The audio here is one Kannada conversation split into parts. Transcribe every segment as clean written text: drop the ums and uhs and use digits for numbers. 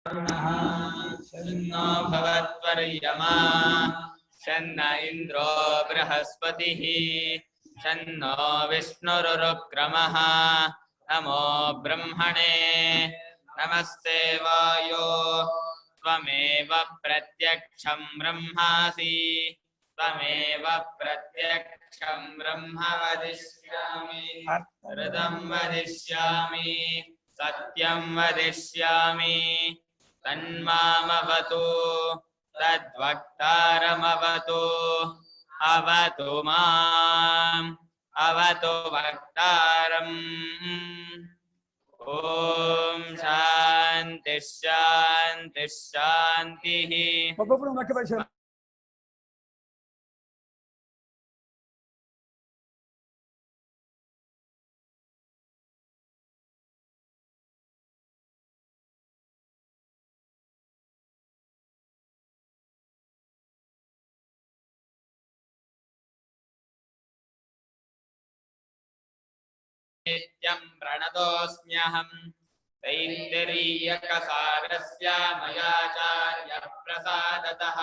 शन्नो भवत्वर्यमा शन्न इन्द्रो बृहस्पतिः शन्नो विष्णुरुक्रमः नमो ब्रह्मणे नमस्ते वायो त्वमेव प्रत्यक्षं ब्रह्मासि त्वमेव प्रत्यक्षं ब्रह्म वदिष्यामि हृदं वदिष्यामि सत्यं वदिष्यामि तन्मामवतु तद्वक्तारमवतु अवतु माम् अवतु वक्तारम् ओम शांति शांति शांतिः नित्यं प्रणतोऽस्म्यहम् तैत्तिरीयकसारस्य मयाचार्य प्रसादतः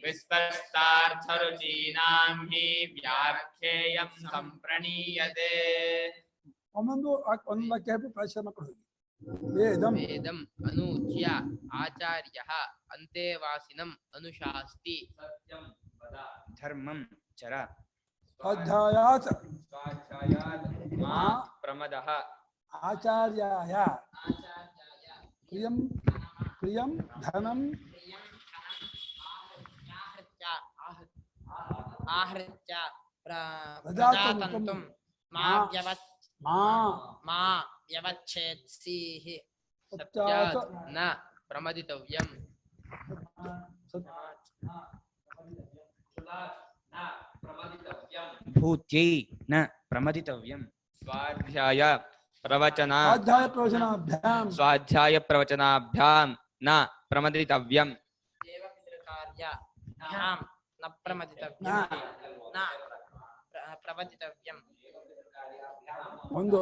विस्पष्टार्थरुचीनां हि व्याख्येयं सम्प्रणीयते ಒಂದು ವಾಕ್ಯ ಪ್ರಾಚೀನ ಮಕ್ಕಳು ವೇದಂ ಅನೂಚ್ಯ ಆಚಾರ್ಯಃ ಅಂತೆವಾಸಿನಂ ಅನುಶಾಸ್ತಿ ಸತ್ಯಂ ವದ ಧರ್ಮಂ ಚರ ಸ್ವಾಧ್ಯಾಯಾತ್ ಮಾ ಪ್ರಮದಃ ಆಚಾರ್ಯಾಯ ಪ್ರಿಯಂ ಧನಂ आहृत्य प्रजातन्तुं मा व्यवच्छेत्सीः सत्यात् न प्रमदितव्यम् भूत्यै न प्रमदितव्यम् स्वाध्याय प्रवचनाभ्यां न प्रमदितव्यम् देवपितृकार्याभ्यां न प्रमदितव्यम् ಒಂದು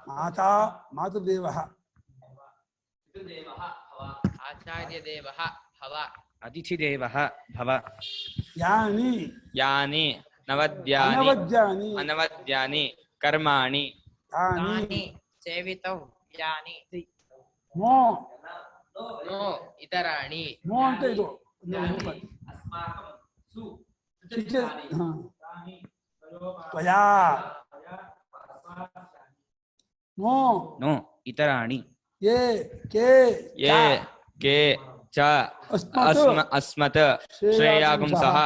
ಮಾತಾ ಮಾತೃದೇವಃ आचार्यदेवः भव अतिथिदेवः भव यानि यानि अनवद्यानि कर्माणि तानि सेवितव्यानि मो नो इतराणि मो ಅಂತ ಇದು त्वया नो इतराणि ये के च अस्मत् श्रेयागुंसः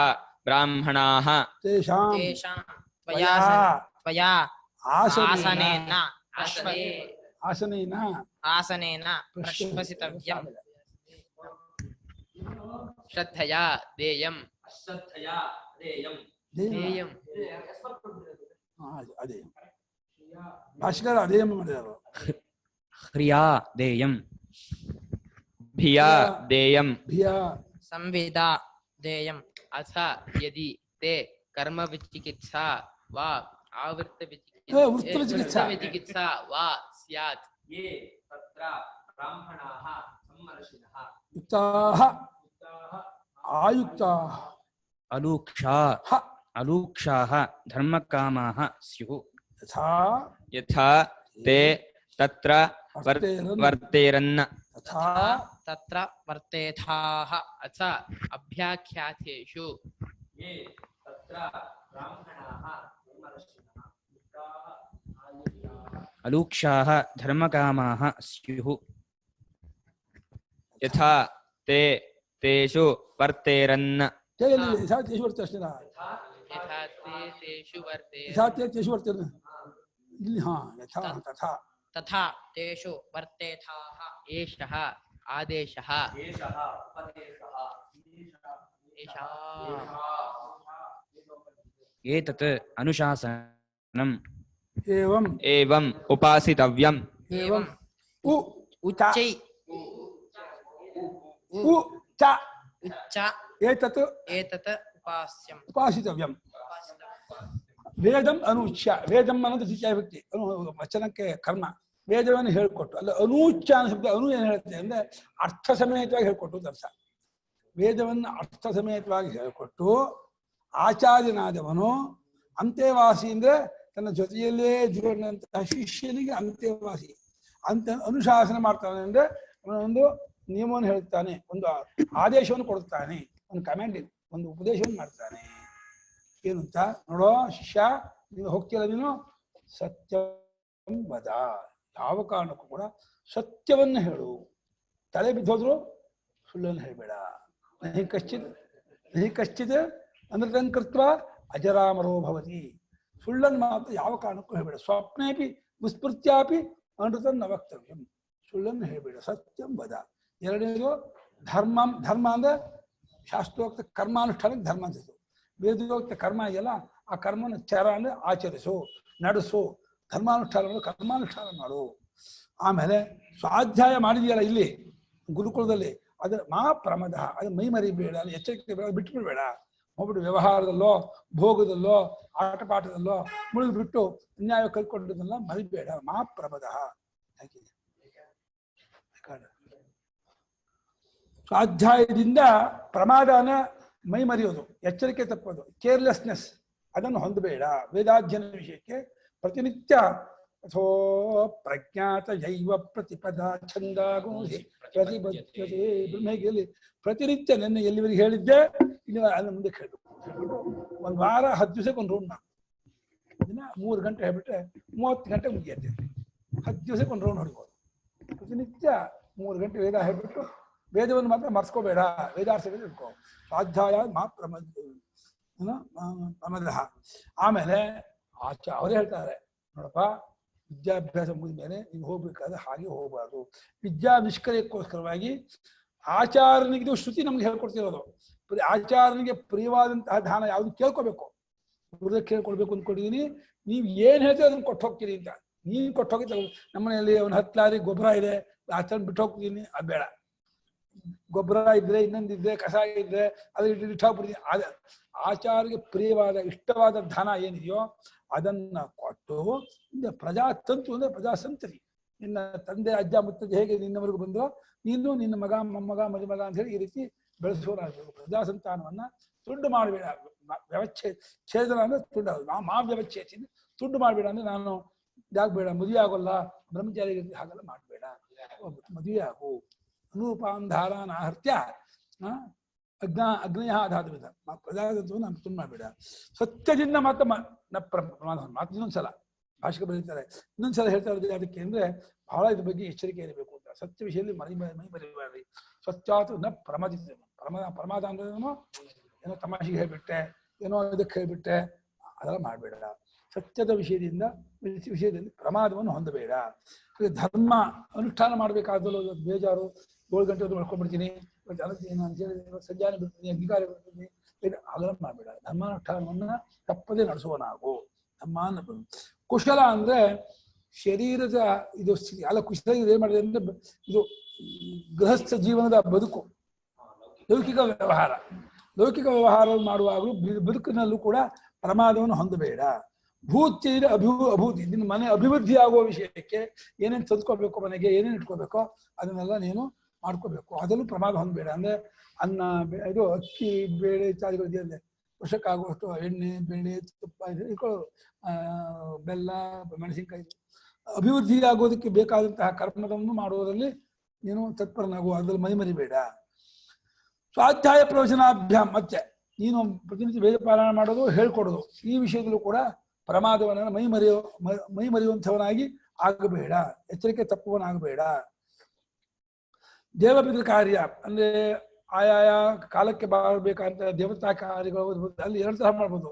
ब्राह्मणाः तेषां त्वया आसनेन प्रश्वसितव्यम् श्रद्धया देयम् ಅದೇ ಭಾಷಿಕರು ಅದೇ ಮಾಡಿದರು ह्रिया देयम् भिया देयम् संविदा देयम् अथ यदि ते कर्म विचिकित्सा वा आवृत्त विचिकित्सा वा स्यात् ये तत्र ब्राह्मणाः सम्मर्षिणः युक्ताः आयुक्ताः अलूक्षाः धर्मकामाः स्युः यथा ते तत्र वर्तेरन् तत्र वर्तेथाः अथ अभ्याख्यातेषु ये तत्र ब्राह्मणाः अलूक्षाः धर्मकामाः स्युः यथा ते तेषु वर्तेरन् तथा तेषु वर्तेथाः एषः आदेशः एतत् अनुशासनम् एवम् उपासितव्यम् एतत् उपास्यम् उपासितव्यम् वेदम अनुच्य वेदम ಅನ್ನೋದು ದ್ವಿತೀಯ ವ್ಯಕ್ತಿ ವಚನಕ್ಕೆ ಕರ್ಮ ವೇದವನ್ನು ಹೇಳ್ಕೊಟ್ಟು ಅಲ್ಲ ಅನೂಚ್ಚಾನ ಶಬ್ದ ಅನು ಏನು ಹೇಳುತ್ತೆ ಅಂದ್ರೆ ಅರ್ಥ ಸಮೇತವಾಗಿ ಹೇಳ್ಕೊಟ್ಟು ಅಂತ ಅರ್ಥ. ವೇದವನ್ನು ಅರ್ಥ ಸಮೇತವಾಗಿ ಹೇಳಿಕೊಟ್ಟು ಆಚಾರ್ಯನಾದವನು ಅಂತ್ಯವಾಸಿ ಅಂದ್ರೆ ತನ್ನ ಜೊತೆಯಲ್ಲೇ ಜೀವನಂತಹ ಶಿಷ್ಯನಿಗೆ ಅಂತ್ಯವಾಸಿ ಅಂತ ಅನುಶಾಸನ ಮಾಡ್ತಾನೆ ಅಂದ್ರೆ ಅವನೊಂದು ನಿಯಮವನ್ನು ಹೇಳುತ್ತಾನೆ, ಒಂದು ಆದೇಶವನ್ನು ಕೊಡುತ್ತಾನೆ, ಒಂದು ಕಮಾಂಡ್, ಒಂದು ಉಪದೇಶವನ್ನು ಮಾಡ್ತಾನೆ. ಏನು ಅಂತ ನೋಡೋ ಶಿಷ್ಯ, ನೀನು ಹೋಗ್ತಿಲ್ಲ, ನೀನು ಸತ್ಯಂ ವದ, ಯಾವ ಕಾರಣಕ್ಕೂ ಕೂಡ ಸತ್ಯವನ್ನು ಹೇಳು, ತಲೆ ಬಿದ್ದೋದ್ರು ಸುಳ್ಳನ್ನು ಹೇಳಬೇಡ. ನಹಿ ಕಶ್ಚಿತ್ ಅನೃತಂ ಕೃತ್ವಾ ಅಜರಾಮರೋ ಭವತಿ, ಸುಳ್ಳನ್ನು ಮಾತ್ರ ಯಾವ ಕಾರಣಕ್ಕೂ ಹೇಳಬೇಡ. ಸ್ವಪ್ನೇಪಿ ವಿಸ್ಮೃತ್ಯಾಪಿ ಅನೃತಂ ನ ವಕ್ತವ್ಯಂ, ಸುಳ್ಳನ್ನು ಹೇಳಬೇಡ, ಸತ್ಯಂ ವದ. ಎರಡನೇದು ಧರ್ಮ ಅಂದ್ರೆ ಶಾಸ್ತ್ರೋಕ್ತ ಕರ್ಮಾನುಷ್ಠಾನಕ್ಕೆ ಧರ್ಮ ಅಂತ. ವೇದೋಕ್ತ ಕರ್ಮ ಇದೆಯಲ್ಲ, ಆ ಕರ್ಮನ ಚರ ಅಂದ್ರೆ ಆಚರಿಸು, ನಡೆಸು, ಧರ್ಮಾನುಷ್ಠಾನ ಕರ್ಮಾನುಷ್ಠಾನ ಮಾಡು. ಆಮೇಲೆ ಸ್ವಾಧ್ಯಾಯ ಮಾಡಿದೆಯಲ್ಲ ಇಲ್ಲಿ ಗುರುಕುಲದಲ್ಲಿ, ಅದ್ರ ಮಾ ಪ್ರಮದ, ಅದು ಮೈ ಮರಿಬೇಡ, ಅದು ಎಚ್ಚರಿಕೆ ಬೇಡ, ಬಿಟ್ಬಿಡ್ಬೇಡ. ಹೋಗ್ಬಿಟ್ಟು ವ್ಯವಹಾರದಲ್ಲೋ ಭೋಗದಲ್ಲೋ ಆಟಪಾಠದಲ್ಲೋ ಮುಳುಗಿಬಿಟ್ಟು ಅನ್ಯಾಯ ಕಲ್ಕೊಂಡಿದ್ದಲ್ಲ ಮರಿಬೇಡ. ಮಾ ಪ್ರಮದ. ಸ್ವಾಧ್ಯಾಯದಿಂದ ಪ್ರಮಾದನ ಮೈ ಮರೆಯೋದು, ಎಚ್ಚರಿಕೆ ತಪ್ಪೋದು, ಕೇರ್ಲೆಸ್ನೆಸ್ ಅದನ್ನು ಹೊಂದಬೇಡ. ವೇದಾಧ್ಯಯನ ವಿಷಯಕ್ಕೆ ಪ್ರತಿನಿತ್ಯ ಅಥೋ ಪ್ರಜ್ಞಾತ ಜೈವ ಪ್ರತಿಪದ ಛಂದಾಗುಣಿ ಪ್ರತಿಬದ್ಧತೆ ಬ್ರಹ್ಮಗಿಯಲ್ಲಿ ಪ್ರತಿನಿತ್ಯ ನನ್ನ ಎಲ್ಲಿವರೆಗೆ ಹೇಳಿದ್ದೆ ಇನ್ನು ಅದನ್ನ ಮುಂದೆ ಕೇಳಬೇಕು. ಒಂದು ವಾರ 10 ದಿವಸಕ್ಕೆ ಒಂದು ರೌಂಡ್ ಮಾಡಿ, ದಿನ 3 ಗಂಟೆ ಹೇಳ್ಬಿಟ್ರೆ 30 ಗಂಟೆ ಮುಗಿಯುತ್ತೆ. 10 ದಿವಸಕ್ಕೆ ಒಂದು ರೌಂಡ್ ಹೊಡಿಬೋದು. ಪ್ರತಿನಿತ್ಯ 3 ಗಂಟೆ ವೇದ ಹೇಳ್ಬಿಟ್ಟು ವೇದವನ್ನು ಮಾತ್ರ ಮರ್ಸ್ಕೋಬೇಡ, ವೇದಾರ್ಥಗಳು ಇಟ್ಕೋ. ಸ್ವಾಧ್ಯಾಯ ಮಾತ್ರ ಪ್ರಮದ. ಆಮೇಲೆ ಅವರೇ ಹೇಳ್ತಾರೆ, ನೋಡಪ್ಪ, ವಿದ್ಯಾಭ್ಯಾಸ ಮುಗಿದ ಮೇಲೆ ನೀವು ಹೋಗ್ಬೇಕಾದ್ರೆ ಹಾಗೆ ಹೋಗಬಾರ್ದು. ವಿದ್ಯಾ ನಿಷ್ಕ್ರಿಯಕ್ಕೋಸ್ಕರವಾಗಿ ಆಚಾರ್ಯನಿಗೆ ಇದು ಶ್ರುತಿ ನಮ್ಗೆ ಹೇಳ್ಕೊಡ್ತಿರೋದು. ಆಚಾರ್ಯನಿಗೆ ಪ್ರಿಯವಾದಂತಹ ದಾನ ಯಾವ್ದು ಕೇಳ್ಕೋಬೇಕು, ಗುರುದಕ್ಕೆ ಕೇಳ್ಕೊಳ್ಬೇಕು ಅಂದ್ಕೊಂಡಿದೀನಿ, ನೀವು ಏನ್ ಹೇಳ್ತೀವಿ ಅದನ್ನ ಕೊಟ್ಟು ಹೋಗ್ತೀರಿ ಅಂತ. ನೀನ್ ಕೊಟ್ಟು ಹೋಗಿದ್ದ ನಮ್ಮನೆಯಲ್ಲಿ ಒಂದು 10 ಲಾರಿ ಗೊಬ್ಬರ ಇದೆ, ಆಚಾರ್ಯ ಬಿಟ್ಟು ಹೋಗ್ತೀನಿ, ಅದು ಬೇಡ. ಗೊಬ್ಬರ ಇದ್ರೆ, ಇನ್ನೊಂದಿದ್ರೆ, ಕಸ ಇದ್ರೆ ಅದು ಇಟ್ಟಾಗ್ಬಿಡ್ತೀನಿ. ಆಚಾರ್ಯಗೆ ಪ್ರಿಯವಾದ ಇಷ್ಟವಾದ ಧನ ಏನಿದೆಯೋ ಅದನ್ನ ಕೊಟ್ಟು ಪ್ರಜಾತಂತು ಅಂದ್ರೆ ಪ್ರಜಾಸಂತತಿ. ನಿನ್ನ ತಂದೆ ಅಜ್ಜ ಮುತ್ತಜ್ಜ ಹೇಗೆ ನಿನ್ನವರೆಗೂ ಬಂದೋ, ನೀನು ನಿನ್ನ ಮಗ ಮೊಮ್ಮಗ ಮರಿಮಗ ಅಂತ ಹೇಳಿ ಈ ರೀತಿ ಬೆಳೆಸೋರಾಗಬೇಕು. ಪ್ರಜಾಸಂತಾನವನ್ನ ತುಂಡು ಮಾಡಬೇಡ. ಛೇದನ ಅಂದ್ರೆ ತುಂಡು, ಮಾ ವ್ಯವಚ್ಛೇದ ತುಂಡು ಮಾಡಬೇಡ ಅಂದ್ರೆ ನಾನು ಇದಾಗಬೇಡ, ಮದುವೆ ಆಗೋಲ್ಲ, ಬ್ರಹ್ಮಚಾರಿ ಹಾಗೆಲ್ಲ ಮಾಡಬೇಡ, ಮದುವೆ ಆಗು. ಅನೂಪಾಂಧಾರಾನ ಹತ್ಯ ಅಗ್ನಯ ಧಾತುವಿದ ಪ್ರಜಾತಂತ್ರವನ್ನು ನಾನು ತುಂಡು ಮಾಡಬೇಡ. ಸತ್ಯದಿಂದ ಮಾತ್ರ ಪ್ರಮಾದ ಮಾತು. ಇನ್ನೊಂದ್ಸಲ ಭಾಷೆಗೆ ಬರೀತಾರೆ, ಇನ್ನೊಂದ್ಸಲ ಹೇಳ್ತಾ ಇರೋದು ಅದಕ್ಕೆ ಅಂದ್ರೆ ಬಹಳ ಇದ್ರ ಬಗ್ಗೆ ಎಚ್ಚರಿಕೆ ಇರಬೇಕು ಅಂತ. ಸತ್ಯ ವಿಷಯದಲ್ಲಿ ಮೈ ಬರೀಬಾರ್ರಿ. ಸತ್ಯಾತು ನ ಪ್ರಮಾದಿತ. ಪ್ರಮಾದ ಅಂದ್ರೆ ಏನೋ ತಮಾಷೆಗೆ ಹೇಳ್ಬಿಟ್ಟೆ, ಏನೋ ಇದಕ್ಕೆ ಹೇಳ್ಬಿಟ್ಟೆ, ಅದೆಲ್ಲ ಮಾಡಬೇಡ. ಸತ್ಯದ ವಿಷಯದಲ್ಲಿ ಪ್ರಮಾದವನ್ನು ಹೊಂದಬೇಡ. ಧರ್ಮ ಅನುಷ್ಠಾನ ಮಾಡಬೇಕಾದಲ್ಲ, ಬೇಜಾರು 7 ಗಂಟೆ ಮಾಡ್ಕೊಂಡ್ಬಿಡ್ತೀನಿ, ಏನು ಅಂತೇಳಿ ಸಂಜಾನೆ ಬಿಡ್ತೀನಿ, ಅಂಗೀಕಾರ ಬಿಡ್ತೀನಿ, ಅದೆಲ್ಲ ಮಾಡಬೇಡ. ಧರ್ಮಾನುಷ್ಠಾನವನ್ನ ತಪ್ಪದೇ ನಡೆಸುವನಾಗು. ಧರ್ಮ ಕುಶಲ ಅಂದ್ರೆ ಶರೀರದ ಇದು ಅಲ್ಲ. ಕುಶಲ ಏನ್ ಮಾಡಿದೆ ಅಂದ್ರೆ ಇದು ಗೃಹಸ್ಥ ಜೀವನದ ಬದುಕು, ಲೌಕಿಕ ವ್ಯವಹಾರ. ಲೌಕಿಕ ವ್ಯವಹಾರ ಮಾಡುವಾಗಲೂ ಬದುಕಿನಲ್ಲೂ ಕೂಡ ಪ್ರಮಾದವನ್ನು ಹೊಂದಬೇಡ. ಭೂತಿ ಅಭೂತಿ, ನಿನ್ನ ಮನೆ ಅಭಿವೃದ್ಧಿ ಆಗುವ ವಿಷಯಕ್ಕೆ ಏನೇನು ತಂದ್ಕೋಬೇಕು, ಮನೆಗೆ ಏನೇನು ಇಟ್ಕೋಬೇಕೋ ಅದನ್ನೆಲ್ಲ ನೀನು ಮಾಡ್ಕೋಬೇಕು. ಅದರಲ್ಲೂ ಪ್ರಮಾದ ಹೊಂದಬೇಡ. ಅಂದ್ರೆ ಅನ್ನ, ಇದು ಅಕ್ಕಿ, ಬೇಳೆ ಇತ್ಯಾದಿಗಳು ಇದೆಯಲ್ಲ, ವರ್ಷಕ್ಕಾಗುವಷ್ಟು ಎಣ್ಣೆ, ಬೇಳೆ, ತುಪ್ಪ ಇಟ್ಕೊಳ್ಳೋದು, ಬೆಲ್ಲ, ಮೆಣಸಿನ್ಕಾಯಿ. ಅಭಿವೃದ್ಧಿ ಆಗೋದಕ್ಕೆ ಬೇಕಾದಂತಹ ಕರ್ಮವನ್ನು ಮಾಡುವುದರಲ್ಲಿ ನೀನು ತತ್ಪರನಾಗುವ, ಅದ್ರಲ್ಲಿ ಮೈಮರಿಬೇಡ. ಸ್ವಾಧ್ಯಾಯ ಪ್ರವಚನಾಭ್ಯಾಮ್, ಮತ್ತೆ ನೀನು ಪ್ರತಿನಿತ್ಯ ವೇದ ಪಾರಾಯಣ ಮಾಡೋದು, ಹೇಳ್ಕೊಡೋದು, ಈ ವಿಷಯದಲ್ಲೂ ಕೂಡ ಪ್ರಮಾದವನ್ನ ಮೈ ಮರೆಯುವಂಥವನಾಗಿ ಆಗಬೇಡ, ಎಚ್ಚರಿಕೆ ತಪ್ಪುವನಾಗಬೇಡ. ದೇವಪಿತೃ ಕಾರ್ಯ ಅಂದ್ರೆ ಆಯಾಯ ಕಾಲಕ್ಕೆ ಬಾಳಬೇಕಂತ ದೇವತಾ ಕಾರ್ಯಗಳು ಅಲ್ಲಿ 2 ತರಹ ಮಾಡ್ಬೋದು.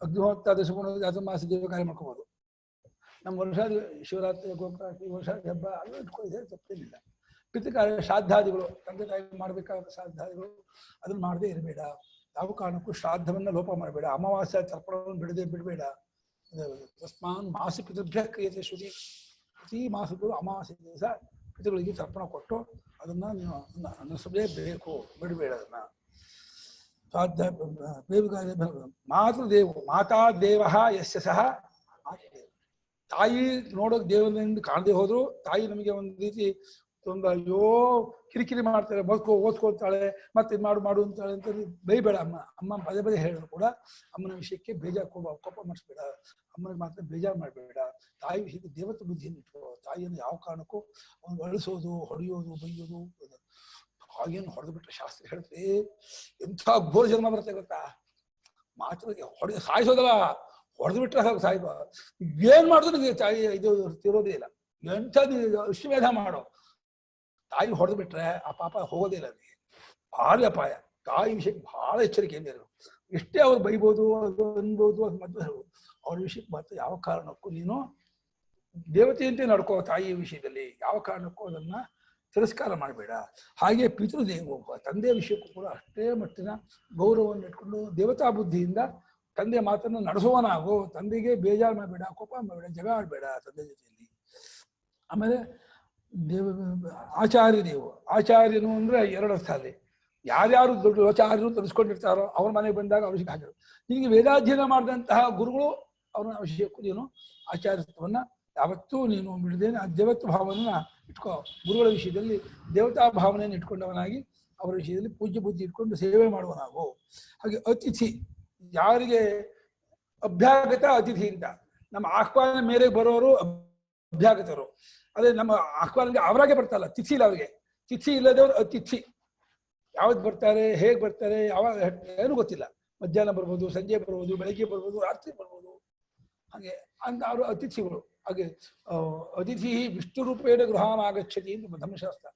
ಅಗ್ನಿಹೋತ್ರ, ದಶಗುಣ, ಜಾತಮಾಸ ದೇವ ಕಾರ್ಯ ಮಾಡ್ಕೋಬಹುದು. ನಮ್ಮ ವರ್ಷ ಶಿವರಾತ್ರಿ, ಗೋಕಾಟಿ, ವರ್ಷ ಹಬ್ಬ ಅದು ಇಟ್ಕೊಂಡಿದೆ, ತಪ್ಪೇನಿಲ್ಲ. ಪಿತೃಕಾರ್ಯ, ಶ್ರಾದ್ದಾದಿಗಳು, ತಂದೆ ತಾಯಿ ಮಾಡಬೇಕಾದ ಶ್ರಾದ್ದಾದಿಗಳು ಅದನ್ನ ಮಾಡದೇ ಇರಬೇಡ. ಯಾವ ಕಾರಣಕ್ಕೂ ಶ್ರಾದ್ದವನ್ನ ಲೋಪ ಮಾಡಬೇಡ. ಅಮಾವಾಸ್ಯ ತರ್ಪಣವನ್ನು ಬಿಡಬೇಡ. ತಸ್ಮಾನ್ ಮಾಸ ಪಿತೃಭ್ಯ ಕ್ರಿಯತೆ ಶ್ರುತಿ. ಪ್ರತಿ ಮಾಸಗಳು ಅಮಾವಾಸ್ಯ ದಿವಸ ಪಿತೃಗಳಿಗೆ ತರ್ಪಣ ಕೊಟ್ಟು ಅದನ್ನ ನೀವು ಅನ್ನಿಸಲೇಬೇಕು, ಬಿಡಬೇಡ ಅದನ್ನ. ಮಾತೃದೇವ ಮಾತಾ ದೇವ ಯಸ್ಯ ಸಹ ತಾಯಿ ನೋಡೋಕೆ ದೇವರಿಂದ ಕಾಣದೆ ಹೋದ್ರು ತಾಯಿ ನಮಗೆ ಒಂದು ರೀತಿ ಒಂದು ಅಯ್ಯೋ ಕಿರಿಕಿರಿ ಮಾಡ್ತಾರೆ, ಓದ್ಕೊಳ್ತಾಳೆ, ಮತ್ತೆ ಇದು ಮಾಡು ಅಂತಾಳೆ ಅಂತ ಬೈಬೇಡ. ಅಮ್ಮ ಪದೇ ಪದೇ ಹೇಳಿದ್ರು ಕೂಡ ಅಮ್ಮನ ವಿಷಯಕ್ಕೆ ಬೇಜಾರು ಕೋಪ ಮಾಡಿಸ್ಬೇಡ, ಅಮ್ಮನಿಗೆ ಮಾತ್ರ ಬೇಜಾರು ಮಾಡಬೇಡ. ತಾಯಿ ವಿಷಯಕ್ಕೆ ದೇವತೆ ಬುದ್ಧಿಯನ್ನು ಇಟ್ಕೋ. ತಾಯಿಯನ್ನು ಯಾವ ಕಾರಣಕ್ಕೂ ಅವ್ನು ಅಳಿಸೋದು, ಹೊಡೆಯೋದು, ಬೈಯೋದು ಹಾಗೇನು ಹೊಡೆದು ಬಿಟ್ರೆ ಶಾಸ್ತ್ರ ಹೇಳ್ತೀವಿ ಎಂಥ ಘೋರ ಜನ್ಮ ಬರುತ್ತೆ ಗೊತ್ತಾ. ಮಾತ್ರ ಸಾಯಿಸೋದಲ್ಲ, ಹೊಡೆದು ಬಿಟ್ರೆ ಸಾಯ್ಬ ಏನ್ ಮಾಡಿದ್ರು ನನಗೆ ತಾಯಿ ಇದು ತಿರೋದೇ ಇಲ್ಲ. ಎಂಥ ಅಶ್ವಮೇಧ ಮಾಡೋ ತಾಯಿ ಹೊಡೆದು ಬಿಟ್ರೆ ಆ ಪಾಪ ಹೋಗೋದೇ ಇಲ್ಲ. ನನಗೆ ಭಾರಿ ಅಪಾಯ. ತಾಯಿ ವಿಷಯಕ್ಕೆ ಬಹಳ ಎಚ್ಚರಿಕೆಯಿಂದ ಇರಬೇಕು. ಎಷ್ಟೇ ಅವ್ರು ಬೈಬೋದು, ಅದು ಅನ್ಬೋದು, ಅದು ಮದುವೆ ಹೇಳ್ಬೋದು, ಅವ್ರ ವಿಷಯಕ್ಕೆ ಮಾತ್ರ ಯಾವ ಕಾರಣಕ್ಕೂ ನೀನು ದೇವತೆಯಂತೆ ನಡ್ಕೋ. ತಾಯಿಯ ವಿಷಯದಲ್ಲಿ ಯಾವ ಕಾರಣಕ್ಕೂ ಅದನ್ನ ತಿರಸ್ಕಾರ ಮಾಡಬೇಡ. ಹಾಗೆ ಪಿತೃದೇವ ತಂದೆಯ ವಿಷಯಕ್ಕೂ ಕೂಡ ಅಷ್ಟೇ ಮಟ್ಟಿನ ಗೌರವವನ್ನು ಇಟ್ಕೊಂಡು ದೇವತಾ ಬುದ್ಧಿಯಿಂದ ತಂದೆ ಮಾತನ್ನು ನಡೆಸುವನಾಗು. ತಂದೆಗೆ ಬೇಜಾರು ಮಾಡಬೇಡ, ಕೋಪ ಮಾಡಬೇಡ, ಜಗ ಆಡಬೇಡ ತಂದೆ ಜೊತೆಯಲ್ಲಿ. ಆಮೇಲೆ ಆಚಾರ್ಯ ದೇವ ಆಚಾರ್ಯನು ಅಂದ್ರೆ ಎರಡು ಅರ್ಥ ಅಲ್ಲಿ. ಯಾರ್ಯಾರು ದೊಡ್ಡ ಆಚಾರ್ಯರು ತರಿಸ್ಕೊಂಡಿರ್ತಾರೋ ಅವ್ರ ಮನೆಗೆ ಬಂದಾಗ ಅವಶ್ಯಕ ಹಾಕಿದ್ರು. ನಿನಗೆ ವೇದಾಧ್ಯಯನ ಮಾಡಿದಂತಹ ಗುರುಗಳು ಅವ್ರ ಅವಶ್ಯಕ್ಕೂ ನೀನು ಆಚಾರ್ಯತ್ವವನ್ನ ಯಾವತ್ತೂ ನೀನು ಬಿಡದೇನೆ ಆ ದೇವತ್ವ ಭಾವನೆಯನ್ನ ಇಟ್ಕೋ. ಗುರುಗಳ ವಿಷಯದಲ್ಲಿ ದೇವತಾ ಭಾವನೆಯನ್ನು ಇಟ್ಕೊಂಡವನಾಗಿ ಅವರ ವಿಷಯದಲ್ಲಿ ಪೂಜ್ಯ ಬುದ್ಧಿ ಇಟ್ಕೊಂಡು ಸೇವೆ ಮಾಡುವನಾಗು. ಹಾಗೆ ಅತಿಥಿ, ಯಾರಿಗೆ ಅಭ್ಯಾಗತ ಅತಿಥಿ ಅಂತ, ನಮ್ಮ ಆಹ್ವಾನ ಮೇರೆಗೆ ಬರೋರು ಅಭ್ಯಾಗತರು. ಅದೇ ನಮ್ಮ ಆಹ್ವಾನಕ್ಕೆ ಅವರಾಗೆ ಬರ್ತಾರಲ್ಲ, ತಿಥಿ ಇಲ್ಲ ಅವ್ರಿಗೆ. ತಿಥಿ ಇಲ್ಲದವ್ರು ಅತಿಥಿ. ಯಾವತ್ತು ಬರ್ತಾರೆ, ಹೇಗೆ ಬರ್ತಾರೆ, ಯಾವಾಗ ಏನು ಗೊತ್ತಿಲ್ಲ. ಮಧ್ಯಾಹ್ನ ಬರ್ಬೋದು, ಸಂಜೆ ಬರ್ಬೋದು, ಬೆಳಗ್ಗೆ ಬರ್ಬೋದು, ರಾತ್ರಿ ಬರ್ಬೋದು. ಹಾಗೆ ಅಂತ ಅವರು ಅತಿಥಿಗಳು. ಹಾಗೆ ಅತಿಥಿ ವಿಷ್ಣು ರೂಪೇಣ ಗೃಹಾನ ಆಗಚ್ಚತಿ ಅಂತ ಧರ್ಮಶಾಸ್ತ್ರ.